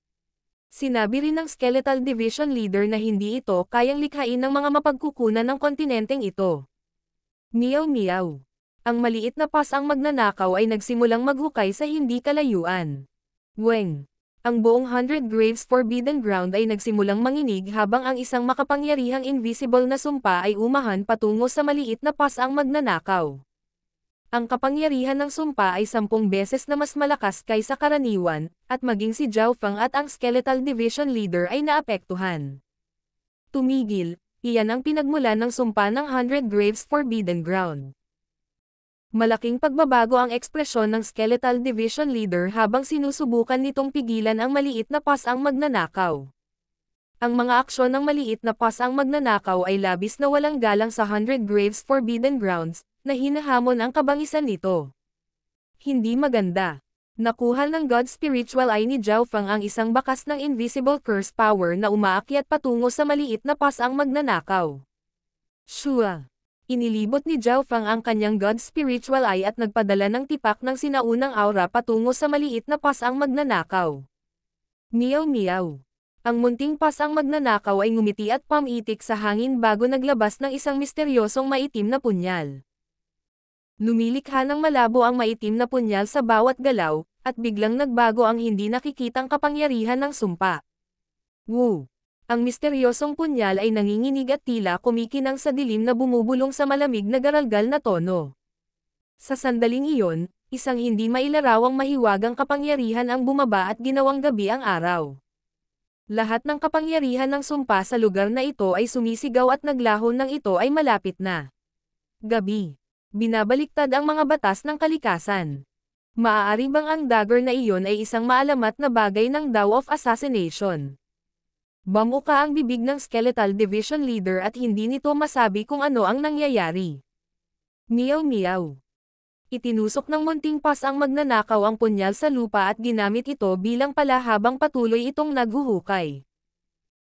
Sinabi rin ng Skeletal Division Leader na hindi ito kayang likhain ng mga mapagkukunan ng kontinenteng ito. Meow meow. Ang maliit na pas ang magnanakaw ay nagsimulang maghukay sa hindi kalayuan. Weng. Ang buong 100 Graves Forbidden Ground ay nagsimulang manginig habang ang isang makapangyarihang invisible na sumpa ay umahan patungo sa maliit na pas ang magnanakaw. Ang kapangyarihan ng sumpa ay 10 beses na mas malakas kaysa karaniwan, at maging si Zhao Fang at ang Skeletal Division Leader ay naapektuhan. Tumigil, iyan ang pinagmulan ng sumpa ng 100 Graves Forbidden Ground. Malaking pagbabago ang ekspresyon ng Skeletal Division Leader habang sinusubukan nitong pigilan ang maliit na pas ang magnanakaw. Ang mga aksyon ng maliit na pas ang magnanakaw ay labis na walang galang sa 100 Graves Forbidden Grounds, na hinahamon ang kabangisan nito. Hindi maganda. Nakuha ng God Spiritual Eye ni Zhao Fang ang isang bakas ng Invisible Curse Power na umaakyat patungo sa maliit na pas ang magnanakaw. Shua! Inilibot ni Zhao Fang ang kanyang God Spiritual Eye at nagpadala ng tipak ng sinaunang aura patungo sa maliit na pas ang magnanakaw. Meow meow. Ang munting pas ang magnanakaw ay ngumiti at pamitik sa hangin bago naglabas ng isang misteryosong maitim na punyal. Lumilikha ng malabo ang maitim na punyal sa bawat galaw, at biglang nagbago ang hindi nakikitang kapangyarihan ng sumpa. Woo! Ang misteryosong punyal ay nanginginig at tila kumikinang sa dilim na bumubulong sa malamig na garalgal na tono. Sa sandaling iyon, isang hindi mailarawang mahiwagang kapangyarihan ang bumaba at ginawang gabi ang araw. Lahat ng kapangyarihan ng sumpa sa lugar na ito ay sumisigaw at naglahon ng ito ay malapit na. Gabi. Binabaliktad ang mga batas ng kalikasan. Maaari bang ang dagger na iyon ay isang maalamat na bagay ng Dao of Assassination? Bamuka ang bibig ng Skeletal Division Leader at hindi nito masabi kung ano ang nangyayari. Meow meow. Itinusok ng munting pas ang magnanakaw ang punyal sa lupa at ginamit ito bilang pala habang patuloy itong naghuhukay.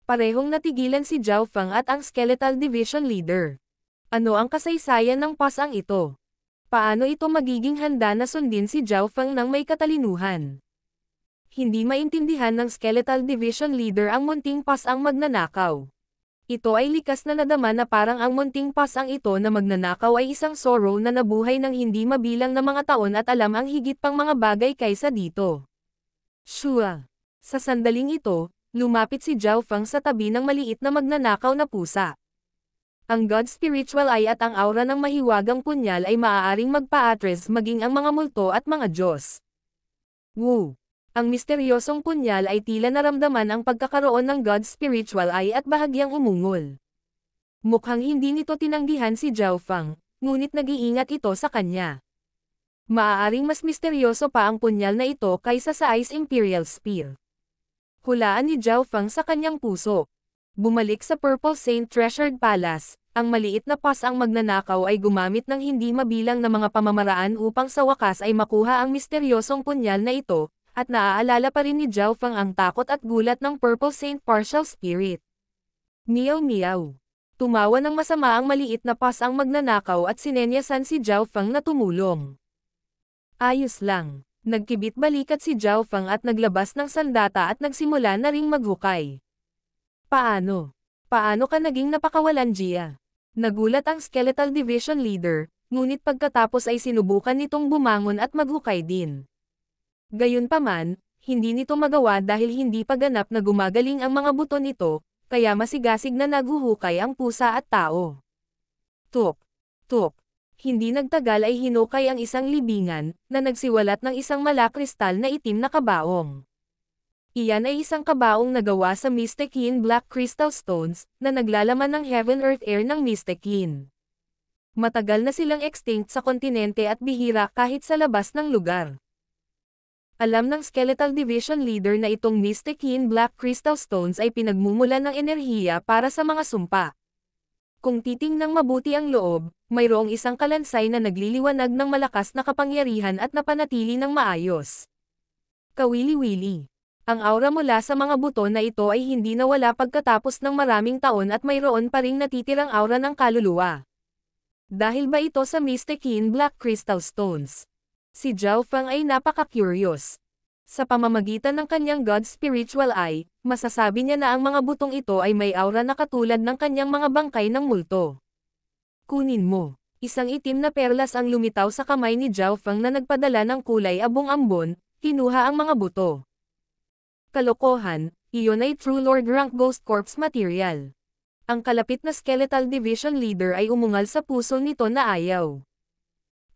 Parehong natigilan si Zhao Fang at ang Skeletal Division Leader. Ano ang kasaysayan ng pasang ito? Paano ito magiging handa na sundin si Zhao Fang ng may katalinuhan? Hindi maintindihan ng Skeletal Division Leader ang munting pasang magnanakaw. Ito ay likas na nadama na parang ang munting pasang ito na magnanakaw ay isang sorrow na nabuhay ng hindi mabilang na mga taon at alam ang higit pang mga bagay kaysa dito. Shua! Sa sandaling ito, lumapit si Zhao Feng sa tabi ng maliit na magnanakaw na pusa. Ang God's Spiritual Eye at ang aura ng mahiwagang punyal ay maaaring magpa-atres maging ang mga multo at mga Diyos. Wu! Ang misteryosong punyal ay tila naramdaman ang pagkakaroon ng God's Spiritual Eye at bahagyang umungol. Mukhang hindi nito tinanggihan si Zhao Feng, ngunit nag-iingat ito sa kanya. Maaaring mas misteryoso pa ang punyal na ito kaysa sa Ice Imperial Spear. Hulaan ni Zhao Feng sa kanyang puso. Bumalik sa Purple Saint Treasured Palace, ang maliit na pas ang magnanakaw ay gumamit ng hindi mabilang na mga pamamaraan upang sa wakas ay makuha ang misteryosong punyal na ito, at naaalala pa rin ni Zhao Feng ang takot at gulat ng Purple Saint Partial Spirit. Meow meow. Tumawa ng masama ang maliit na pas ang magnanakaw at sinenyasan si Zhao Feng na tumulong. Ayos lang. Nagkibit balikat si Zhao Feng at naglabas ng sandata at nagsimula na ring maghukay. Paano? Paano ka naging napakawalan, Jia? Nagulat ang Skeletal Division Leader, ngunit pagkatapos ay sinubukan nitong bumangon at maghukay din. Gayunpaman, hindi nito magawa dahil hindi pa ganap na gumagaling ang mga buto nito, kaya masigasig na naghuhukay ang pusa at tao. Tuk! Tuk! Hindi nagtagal ay hinukay ang isang libingan, na nagsiwalat ng isang malakristal na itim na kabaong. Iyan ay isang kabaong nagawa sa Mystic Yin Black Crystal Stones, na naglalaman ng Heaven Earth Air ng Mystic Yin. Matagal na silang extinct sa kontinente at bihira kahit sa labas ng lugar. Alam ng Skeletal Division Leader na itong Mystic Yin Black Crystal Stones ay pinagmumulan ng enerhiya para sa mga sumpa. Kung titingnang mabuti ang loob, mayroong isang kalansay na nagliliwanag ng malakas na kapangyarihan at napanatili ng maayos. Kawili-wili. Ang aura mula sa mga buto na ito ay hindi nawala pagkatapos ng maraming taon at mayroon pa ring natitirang aura ng kaluluwa. Dahil ba ito sa Mystic Yin Black Crystal Stones? Si Zhao Feng ay napaka-curious. Sa pamamagitan ng kanyang God's Spiritual Eye, masasabi niya na ang mga butong ito ay may aura na katulad ng kanyang mga bangkay ng multo. Kunin mo. Isang itim na perlas ang lumitaw sa kamay ni Zhao Feng na nagpadala ng kulay abong-ambon, kinuha ang mga buto. Kalokohan, iyon ay True Lord Rank Ghost Corpse material. Ang kalapit na Skeletal Division Leader ay umungal sa puso nito na ayaw.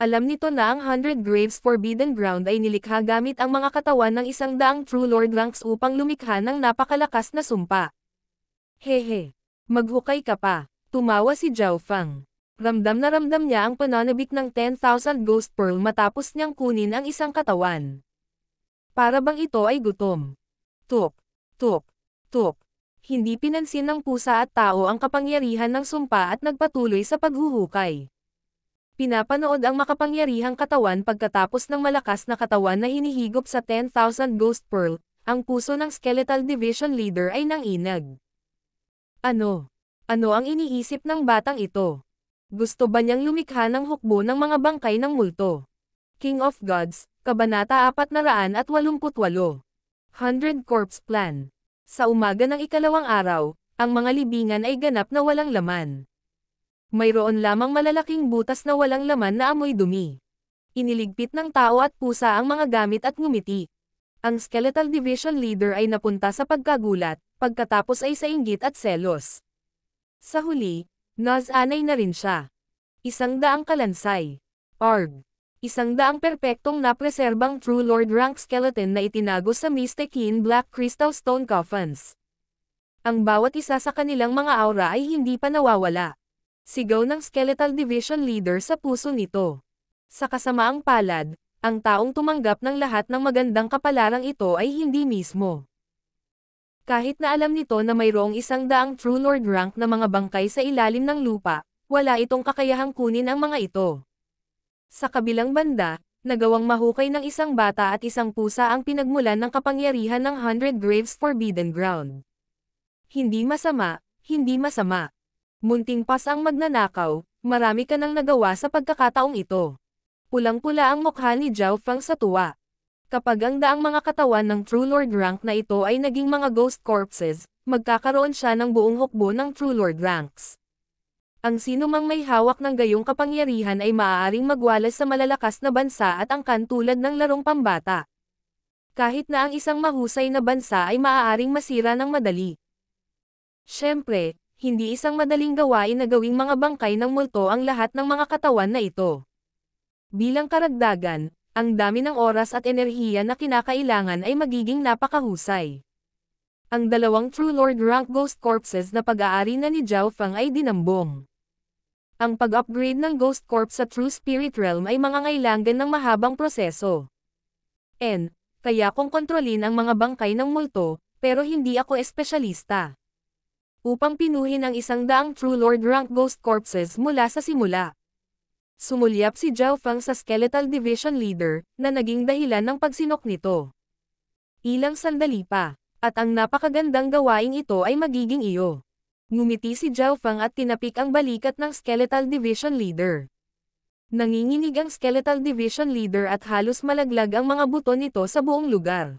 Alam nito na ang 100 Graves Forbidden Ground ay nilikha gamit ang mga katawan ng 100 True Lord Ranks upang lumikha ng napakalakas na sumpa. Hehe. Maghukay ka pa. Tumawa si Zhao Feng. Ramdam na ramdam niya ang pananabik ng 10,000 Ghost Pearl matapos niyang kunin ang isang katawan. Para bang ito ay gutom. Tuk, tuk, tuk. Hindi pinansin ng pusa at tao ang kapangyarihan ng sumpa at nagpatuloy sa paghuhukay. Pinapanood ang makapangyarihang katawan pagkatapos ng malakas na katawan na hinihigop sa 10,000 Ghost Pearl, ang puso ng Skeletal Division Leader ay nanginag. Ano? Ano ang iniisip ng batang ito? Gusto ba niyang lumikha ng hukbo ng mga bangkay ng multo? King of Gods, Kabanata 488. 100 Corpse Plan. Sa umaga ng ikalawang araw, ang mga libingan ay ganap na walang laman. Mayroon lamang malalaking butas na walang laman na amoy dumi. Iniligpit ng tao at pusa ang mga gamit at ngumiti. Ang Skeletal Division Leader ay napunta sa pagkagulat, pagkatapos ay sa inggit at selos. Sa huli, nasanay na rin siya. 100 kalansay. Arg. 100 perpektong napreserbang True Lord Rank Skeleton na itinago sa Mystic Yin Black Crystal Stone Coffins. Ang bawat isa sa kanilang mga aura ay hindi pa nawawala. Sigaw ng Skeletal Division Leader sa puso nito. Sa kasamaang palad, ang taong tumanggap ng lahat ng magandang kapalarang ito ay hindi mismo. Kahit na alam nito na mayroong 100 True Lord Rank na mga bangkay sa ilalim ng lupa, wala itong kakayahang kunin ang mga ito. Sa kabilang banda, nagawang mahukay ng isang bata at isang pusa ang pinagmulan ng kapangyarihan ng 100 Graves Forbidden Ground. Hindi masama, hindi masama. Munting pas ang magnanakaw, marami ka nang nagawa sa pagkakataong ito. Pulang-pula ang mukha ni Zhao Feng sa tuwa. Kapag ang daang mga katawan ng True Lord Rank na ito ay naging mga ghost corpses, magkakaroon siya ng buong hukbo ng True Lord Ranks. Ang sinumang may hawak ng gayong kapangyarihan ay maaaring magwalas sa malalakas na bansa at angkan tulad ng larong pambata. Kahit na ang isang mahusay na bansa ay maaaring masira ng madali. Siyempre, hindi isang madaling gawain na gawing mga bangkay ng multo ang lahat ng mga katawan na ito. Bilang karagdagan, ang dami ng oras at enerhiya na kinakailangan ay magiging napakahusay. Ang dalawang True Lord rank Ghost Corpses na pag-aari na ni Zhao Feng ay dinambong. Ang pag-upgrade ng Ghost Corpse sa True Spirit Realm ay mangangailangan ng mahabang proseso. Kaya kong kontrolin ang mga bangkay ng multo, pero hindi ako espesyalista. Upang pinuhin ang 100 True Lord rank Ghost Corpses mula sa simula. Sumulyap si Zhao Feng sa Skeletal Division Leader, na naging dahilan ng pagsinok nito. Ilang sandali pa, at ang napakagandang gawaing ito ay magiging iyo. Ngumiti si Zhao Feng at tinapik ang balikat ng Skeletal Division Leader. Nanginginig ang Skeletal Division Leader at halos malaglag ang mga buto nito sa buong lugar.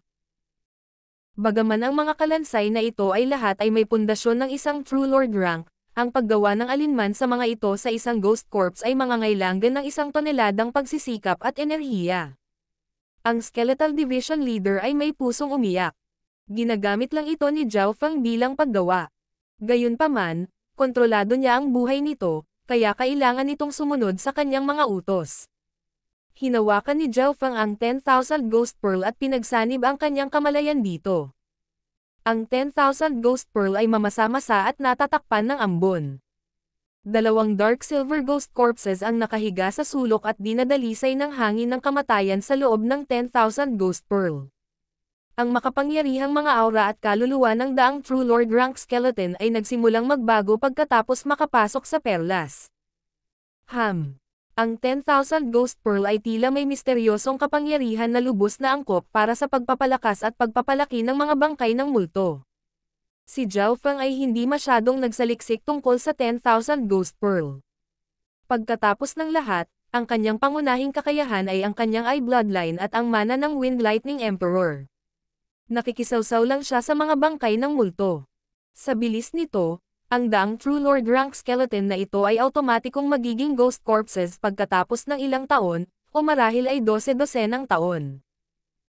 Bagaman ang mga kalansay na ito ay lahat ay may pundasyon ng isang True Lord rank, ang paggawa ng alinman sa mga ito sa isang Ghost Corpse ay mangangailangan ng 1 toneladang pagsisikap at enerhiya. Ang Skeletal Division Leader ay may pusong umiyak. Ginagamit lang ito ni Zhao Feng bilang paggawa. Gayunpaman, kontrolado niya ang buhay nito, kaya kailangan itong sumunod sa kanyang mga utos. Hinawakan ni Zhao Feng ang 10,000 Ghost Pearl at pinagsanib ang kanyang kamalayan dito. Ang 10,000 Ghost Pearl ay mamasa-masa at natatakpan ng ambon. 2 Dark Silver Ghost Corpses ang nakahiga sa sulok at dinadalisay ng hangin ng kamatayan sa loob ng 10,000 Ghost Pearl. Ang makapangyarihang mga aura at kaluluwa ng daang True Lord rank skeleton ay nagsimulang magbago pagkatapos makapasok sa perlas. Ang 10,000 Ghost Pearl ay tila may misteryosong kapangyarihan na lubos na angkop para sa pagpapalakas at pagpapalaki ng mga bangkay ng multo. Si Zhao Feng ay hindi masyadong nagsaliksik tungkol sa 10,000 Ghost Pearl. Pagkatapos ng lahat, ang kanyang pangunahing kakayahan ay ang kanyang Eye Bloodline at ang mana ng Wind Lightning Emperor. Nakikisawsaw lang siya sa mga bangkay ng multo. Sa bilis nito, ang daang True Lord rank skeleton na ito ay automatikong magiging Ghost Corpses pagkatapos ng ilang taon, o marahil ay 12-12 taon.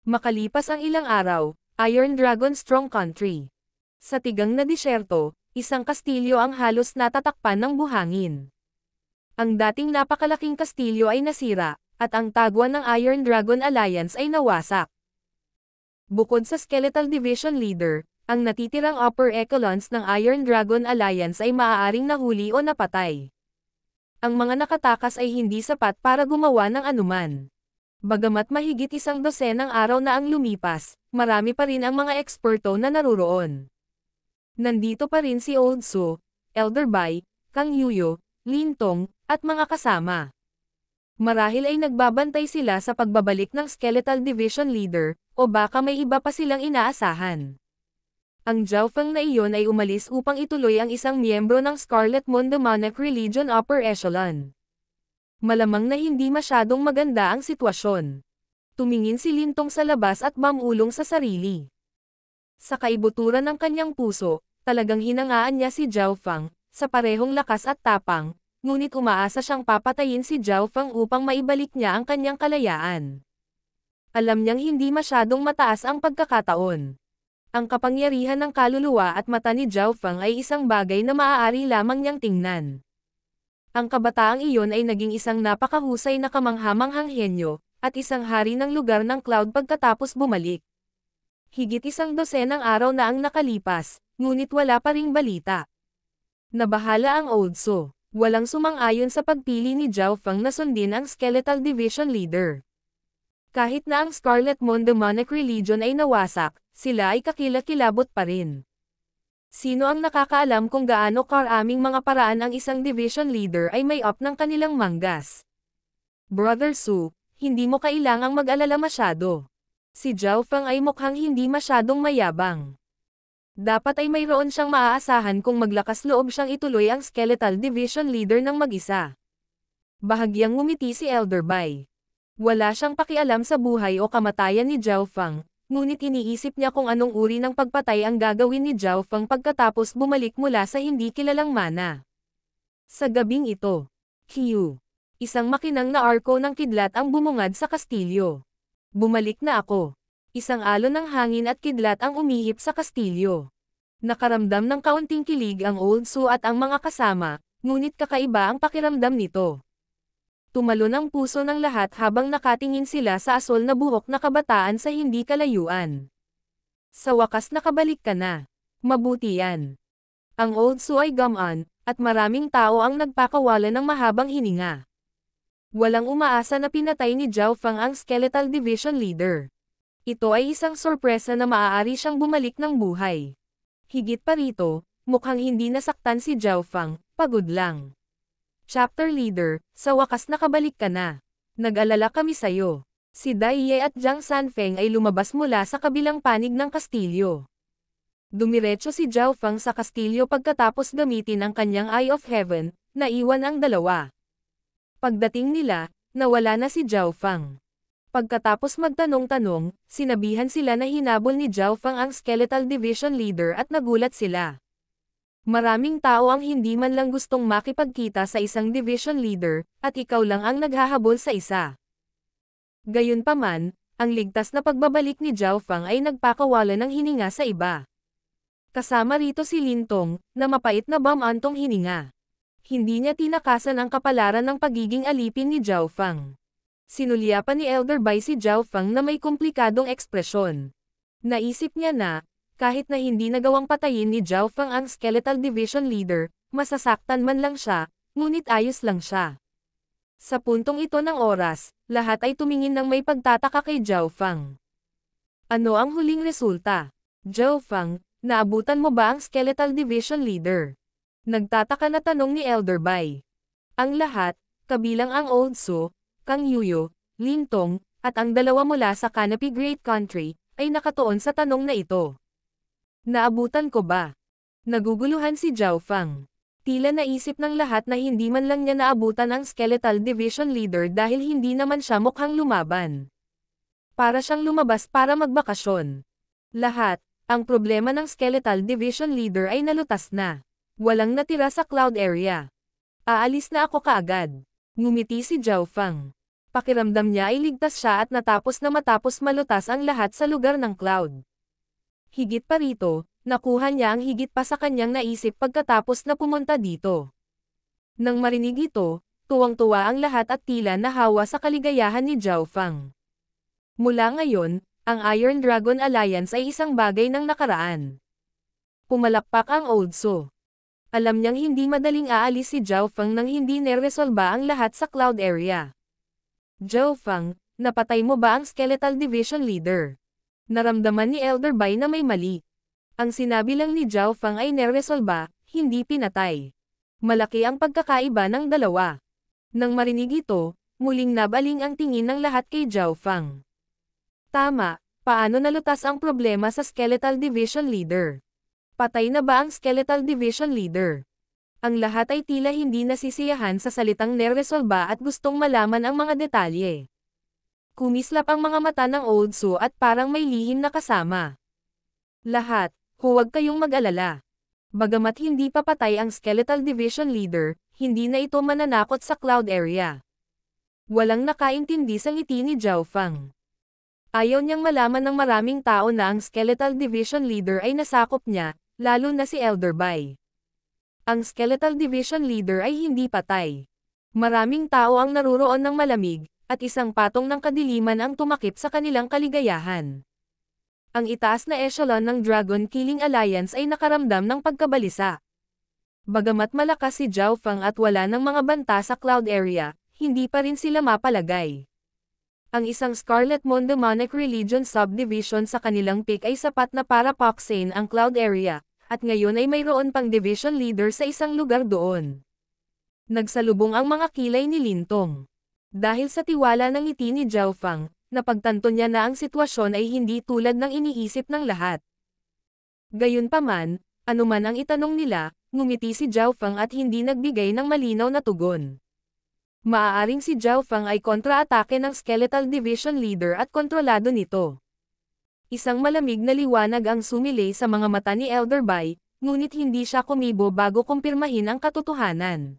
Makalipas ang ilang araw, Iron Dragon Strong Country. Sa tigang na disyerto, isang kastilyo ang halos natatakpan ng buhangin. Ang dating napakalaking kastilyo ay nasira, at ang tagwan ng Iron Dragon Alliance ay nawasak. Bukod sa Skeletal Division Leader, ang natitirang upper echelons ng Iron Dragon Alliance ay maaaring nahuli o napatay. Ang mga nakatakas ay hindi sapat para gumawa ng anuman. Bagamat mahigit 12 araw na ang lumipas, marami pa rin ang mga eksperto na naruroon. Nandito pa rin si Old Su, Elder Bai, Kang Yuyo, Lin Tong, at mga kasama. Marahil ay nagbabantay sila sa pagbabalik ng Skeletal Division Leader, o baka may iba pa silang inaasahan. Ang Zhao Feng na iyon ay umalis upang ituloy ang isang miyembro ng Scarlet Moon Demonic Religion Upper Echelon. Malamang na hindi masyadong maganda ang sitwasyon. Tumingin si Lin Tong sa labas at mamulong sa sarili. Sa kaibuturan ng kanyang puso, talagang hinangaan niya si Zhao Feng, sa parehong lakas at tapang, ngunit umaasa siyang papatayin si Zhao Feng upang maibalik niya ang kanyang kalayaan. Alam niyang hindi masyadong mataas ang pagkakataon. Ang kapangyarihan ng kaluluwa at mata ni Zhao Feng ay isang bagay na maaari lamang niyang tingnan. Ang kabataang iyon ay naging isang napakahusay na kamanghamanghang henyo, at isang hari ng lugar ng Cloud pagkatapos bumalik. Higit 12 araw na ang nakalipas, ngunit wala pa ring balita. Nabahala ang Old Su. Walang sumang-ayon sa pagpili ni Zhao Feng na sundin ang Skeletal Division Leader. Kahit na ang Scarlet Moon Demonic Religion ay nawasak, sila ay kakilakilabot pa rin. Sino ang nakakaalam kung gaano karaming mga paraan ang isang division leader ay may up ng kanilang manggas? Brother Su, hindi mo kailangang mag-alala masyado. Si Zhao Feng ay mukhang hindi masyadong mayabang. Dapat ay mayroon siyang maaasahan kung maglakas loob siyang ituloy ang Skeletal Division Leader ng mag-isa. Bahagyang ngumiti si Elder Bai. Wala siyang pakialam sa buhay o kamatayan ni Zhao Feng, ngunit iniisip niya kung anong uri ng pagpatay ang gagawin ni Zhao Feng pagkatapos bumalik mula sa hindi kilalang mana. Sa gabing ito, isang makinang na arko ng kidlat ang bumungad sa kastilyo. Bumalik na ako. Isang alon ng hangin at kidlat ang umihip sa kastilyo. Nakaramdam ng kaunting kilig ang Old Su at ang mga kasama, ngunit kakaiba ang pakiramdam nito. Tumalon ang puso ng lahat habang nakatingin sila sa asol na buhok na kabataan sa hindi kalayuan. Sa wakas nakabalik ka na. Mabuti yan. Ang Old Su ay gumaan, at maraming tao ang nagpakawala ng mahabang hininga. Walang umaasa na pinatay ni Zhao Fang ang Skeletal Division Leader. Ito ay isang sorpresa na maaari siyang bumalik ng buhay. Higit pa rito, mukhang hindi nasaktan si Zhao Fang, pagod lang. Chapter Leader, sa wakas nakabalik ka na. Nag-alala kami sayo. Si Dai Ye at Jiang Sanfeng ay lumabas mula sa kabilang panig ng kastilyo. Dumiretso si Zhao Fang sa kastilyo pagkatapos gamitin ang kanyang Eye of Heaven, naiwan ang dalawa. Pagdating nila, nawala na si Zhao Fang. Pagkatapos magtanong-tanong, sinabihan sila na hinabol ni Zhao Fang ang Skeletal Division Leader at nagulat sila. Maraming tao ang hindi man lang gustong makipagkita sa isang Division Leader, at ikaw lang ang naghahabol sa isa. Gayunpaman, ang ligtas na pagbabalik ni Zhao Fang ay nagpakawala ng hininga sa iba. Kasama rito si Lin Tong, na mapait na bamantong hininga. Hindi niya tinakasan ang kapalaran ng pagiging alipin ni Zhao Fang. Sinulyapan ni Elder Bai si Zhao Fang na may komplikadong ekspresyon. Naisip niya na, kahit na hindi nagawang patayin ni Zhao Fang ang Skeletal Division Leader, masasaktan man lang siya, ngunit ayos lang siya. Sa puntong ito ng oras, lahat ay tumingin ng may pagtataka kay Zhao Fang. Ano ang huling resulta? Zhao Fang, naabutan mo ba ang Skeletal Division Leader? Nagtataka na tanong ni Elder Bai. Ang lahat, kabilang ang Old Su, Kang Yuyo, Lin Tong, at ang dalawa mula sa Canopy Great Country, ay nakatuon sa tanong na ito. Naabutan ko ba? Naguguluhan si Zhao Fang. Tila naisip ng lahat na hindi man lang niya naabutan ang Skeletal Division Leader dahil hindi naman siya mukhang lumaban. Para siyang lumabas para magbakasyon. Lahat, ang problema ng Skeletal Division Leader ay nalutas na. Walang natira sa cloud area. Aalis na ako kaagad. Ngumiti si Zhao Fang. Pakiramdam niya ay ligtas siya at natapos na matapos malutas ang lahat sa lugar ng cloud. Higit pa rito, nakuha niya ang higit pa sa kanyang naisip pagkatapos na pumunta dito. Nang marinig ito, tuwang-tuwa ang lahat at tila nahawa sa kaligayahan ni Zhao Fang. Mula ngayon, ang Iron Dragon Alliance ay isang bagay ng nakaraan. Pumalakpak ang Old Su. Alam niyang hindi madaling aalis si Zhao Fang nang hindi neresolba ang lahat sa cloud area. Zhao Fang, napatay mo ba ang Skeletal Division Leader? Naramdaman ni Elder Bai na may mali. Ang sinabi lang ni Zhao Fang ay neresolba, hindi pinatay. Malaki ang pagkakaiba ng dalawa. Nang marinig ito, muling nabaling ang tingin ng lahat kay Zhao Fang. Tama, paano nalutas ang problema sa Skeletal Division Leader? Patay na ba ang Skeletal Division Leader? Ang lahat ay tila hindi nasisiyahan sa salitang neresolba at gustong malaman ang mga detalye. Kumislap ang mga mata ng Old Su at parang may lihim na kasama. Lahat, huwag kayong mag-alala. Bagamat hindi pa patay ang Skeletal Division Leader, hindi na ito mananakot sa cloud area. Walang nakaintindi sa ngiti ni Zhao Fang. Ayaw niyang malaman ng maraming tao na ang Skeletal Division Leader ay nasakop niya, lalo na si Elder Bai. Ang Skeletal Division Leader ay hindi patay. Maraming tao ang naruroon ng malamig, at isang patong ng kadiliman ang tumakip sa kanilang kaligayahan. Ang itaas na echelon ng Dragon Killing Alliance ay nakaramdam ng pagkabalisa. Bagamat malakas si Zhao Fang at wala ng mga banta sa cloud area, hindi pa rin sila mapalagay. Ang isang Scarlet Moon Demonic Religion subdivision sa kanilang peak ay sapat na para paksain ang cloud area, at ngayon ay mayroon pang division leader sa isang lugar doon. Nagsalubong ang mga kilay ni Lin Tong. Dahil sa tiwala ng ngiti ni Zhao Fang, napagtanto niya na ang sitwasyon ay hindi tulad ng iniisip ng lahat. Gayunpaman, anuman ang itanong nila, ngumiti si Zhao Fang at hindi nagbigay ng malinaw na tugon. Maaaring si Zhao Fang ay kontra-atake ng Skeletal Division Leader at kontrolado nito. Isang malamig na liwanag ang sumilay sa mga mata ni Elder Bai, ngunit hindi siya kumibo bago kumpirmahin ang katotohanan.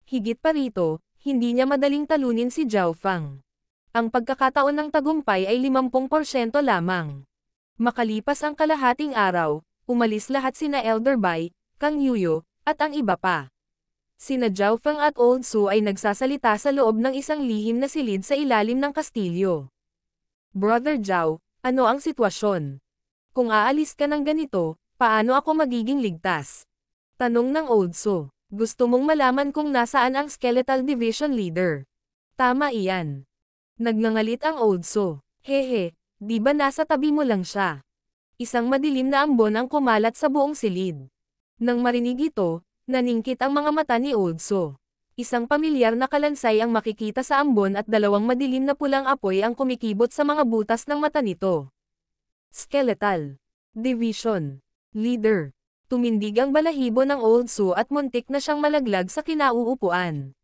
Higit pa rito, hindi niya madaling talunin si Zhao Fang. Ang pagkakataon ng tagumpay ay 50% lamang. Makalipas ang kalahating araw, umalis lahat sina Elder Bai, Kang Yuyo, at ang iba pa. Sina Zhao Feng at Old Su ay nagsasalita sa loob ng isang lihim na silid sa ilalim ng kastilyo. Brother Zhao, ano ang sitwasyon? Kung aalis ka ng ganito, paano ako magiging ligtas? Tanong ng Old Su. Gusto mong malaman kung nasaan ang Skeletal Division Leader? Tama iyan. Nagngangalit ang Old Su. Hehe, di ba nasa tabi mo lang siya? Isang madilim na ambon ang kumalat sa buong silid. Nang marinig ito, naningkit ang mga mata ni Old Su. Isang pamilyar na kalansay ang makikita sa ambon at dalawang madilim na pulang apoy ang kumikibot sa mga butas ng mata nito. Skeletal Division Leader. Tumindig ang balahibo ng Old Su at muntik na siyang malaglag sa kinauupuan.